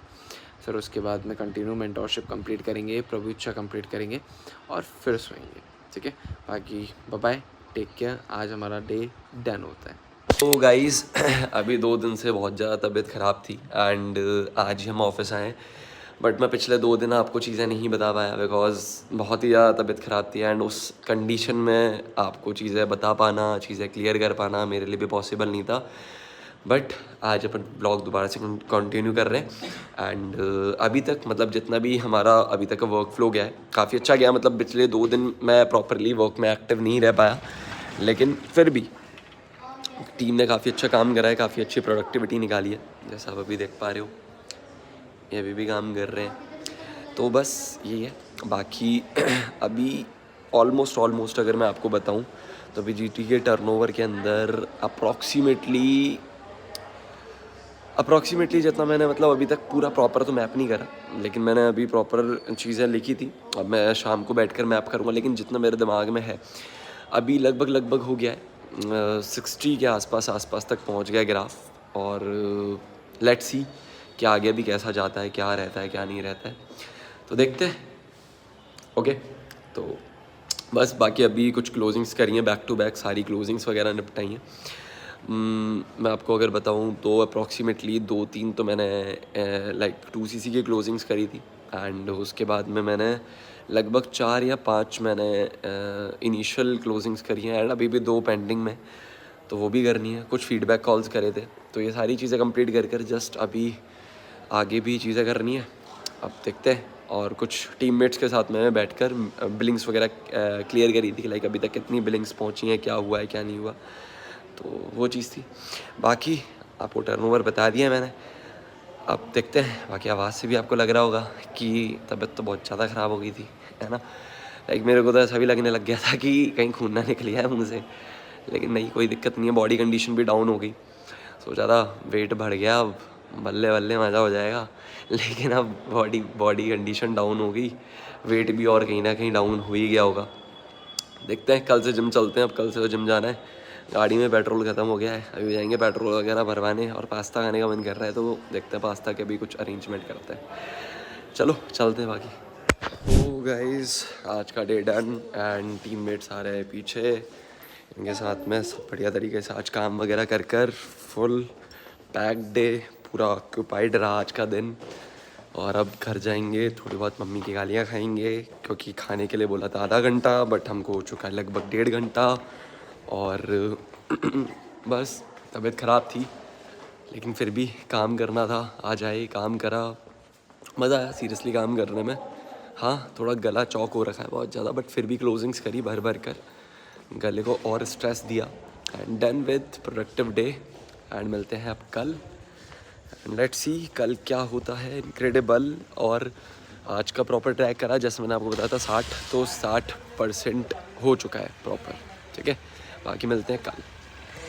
Speaker 1: फिर उसके बाद में कंटिन्यू मेंटरशिप कंप्लीट करेंगे, प्रभु इच्छा कंप्लीट करेंगे और फिर सोएंगे, ठीक है। बाकी बाय बाय, टेक केयर। आज हमारा डे डन होता है।
Speaker 7: तो गाइज़ अभी 2 दिन से बहुत ज़्यादा तबीयत ख़राब थी एंड आज ही हम ऑफिस आए, बट मैं पिछले 2 दिन आपको चीज़ें नहीं बता पाया बिकॉज़ बहुत ही ज़्यादा तबीयत ख़राब थी एंड उस कंडीशन में आपको चीज़ें बता पाना, चीज़ें क्लियर कर पाना मेरे लिए भी पॉसिबल नहीं था। बट आज अपन ब्लॉग दोबारा से कंटिन्यू कर रहे हैं एंड अभी तक मतलब जितना भी हमारा अभी तक का वर्क फ्लो गया है काफ़ी अच्छा गया। मतलब पिछले 2 दिन मैं प्रॉपरली वर्क में एक्टिव नहीं रह पाया, लेकिन फिर भी टीम ने काफ़ी अच्छा काम करा है, काफ़ी अच्छी प्रोडक्टिविटी निकाली है, जैसा आप अभी देख पा रहे हो। ये अभी भी काम कर रहे हैं, तो बस यही है। बाकी अभी ऑलमोस्ट अगर मैं आपको बताऊं तो अभी जीटी के टर्नओवर के अंदर अप्रॉक्सीमेटली जितना मैंने मतलब अभी तक पूरा प्रॉपर तो मैप नहीं करा, लेकिन मैंने अभी प्रॉपर चीज़ें लिखी थी। अब मैं शाम को बैठकर मैप करूँगा, लेकिन जितना मेरे दिमाग में है अभी लगभग हो गया है 60 के आसपास तक पहुँच गया ग्राफ। और लेट्स सी कि आगे भी कैसा जाता है, क्या रहता है क्या नहीं रहता है, तो देखते हैं। ओके, तो बस बाकी अभी कुछ क्लोजिंग्स करी हैं, बैक टू बैक सारी क्लोजिंग्स वगैरह निपटाई हैं। मैं आपको अगर बताऊं तो अप्रॉक्सीमेटली 2-3 तो मैंने लाइक 2cc की क्लोजिंग्स करी थी एंड उसके बाद में मैंने लगभग 4 या 5 मैंने इनिशियल क्लोजिंग्स करी हैं एंड अभी भी 2 पेंडिंग में, तो वो भी करनी है। कुछ फीडबैक कॉल्स करे थे, तो ये सारी चीज़ें कंप्लीट कर जस्ट अभी आगे भी चीज़ें करनी है, अब देखते हैं। और कुछ टीममेट्स के साथ मैं बैठकर बिलिंग्स वगैरह क्लियर करी थी, लाइक अभी तक कितनी बिलिंग्स पहुंची हैं, क्या हुआ है क्या नहीं हुआ, तो वो चीज़ थी। बाकी आपको टर्नओवर बता दिया मैंने, अब देखते हैं। बाकी आवाज़ से भी आपको लग रहा होगा कि तबीयत तो बहुत ज़्यादा ख़राब हो गई थी, है ना। लाइक मेरे को तो ऐसा भी लगने लग गया था कि कहीं खून ना निकल गया है मुँह से, लेकिन नहीं, कोई दिक्कत नहीं है। बॉडी कंडीशन भी डाउन हो गई, सोचा था वेट बढ़ गया, अब बल्ले बल्ले मज़ा हो जाएगा, लेकिन अब बॉडी कंडीशन डाउन हो गई, वेट भी और कहीं ना कहीं डाउन हो ही गया होगा। देखते हैं, कल से जिम चलते हैं। अब कल से तो जिम जाना है। गाड़ी में पेट्रोल ख़त्म हो गया है, अभी जाएंगे पेट्रोल वगैरह भरवाने, और पास्ता खाने का मन कर रहा है, तो देखते हैं पास्ता के भी कुछ अरेंजमेंट करते हैं। चलो चलते हैं। बाकी तो गाइस आज का डे डन एंड टीममेट्स आ रहे हैं पीछे, इनके साथ में सब बढ़िया तरीके से आज काम वगैरह कर फुल पैक्ड डे, पूरा ऑक्यूपाइड रहा आज का दिन। और अब घर जाएंगे, थोड़ी बहुत मम्मी की गालियाँ खाएंगे, क्योंकि खाने के लिए बोला था आधा घंटा, बट हमको हो चुका है लगभग 1.5 घंटा। और बस तबीयत ख़राब थी, लेकिन फिर भी काम करना था, आज आए काम करा, मज़ा आया सीरियसली काम करने में। हाँ, थोड़ा गला चौक हो रखा है बहुत ज़्यादा, बट फिर भी क्लोजिंग्स करी भर कर, गले को और स्ट्रेस दिया and done with productive day. And मिलते हैं अब कल, एंड लेट्स सी कल क्या होता है इनक्रेडिबल। और आज का प्रॉपर ट्रैक करा, जैसे मैंने आपको बताया था 60, तो 60% हो चुका है प्रॉपर, ठीक है। बाकी मिलते हैं कल।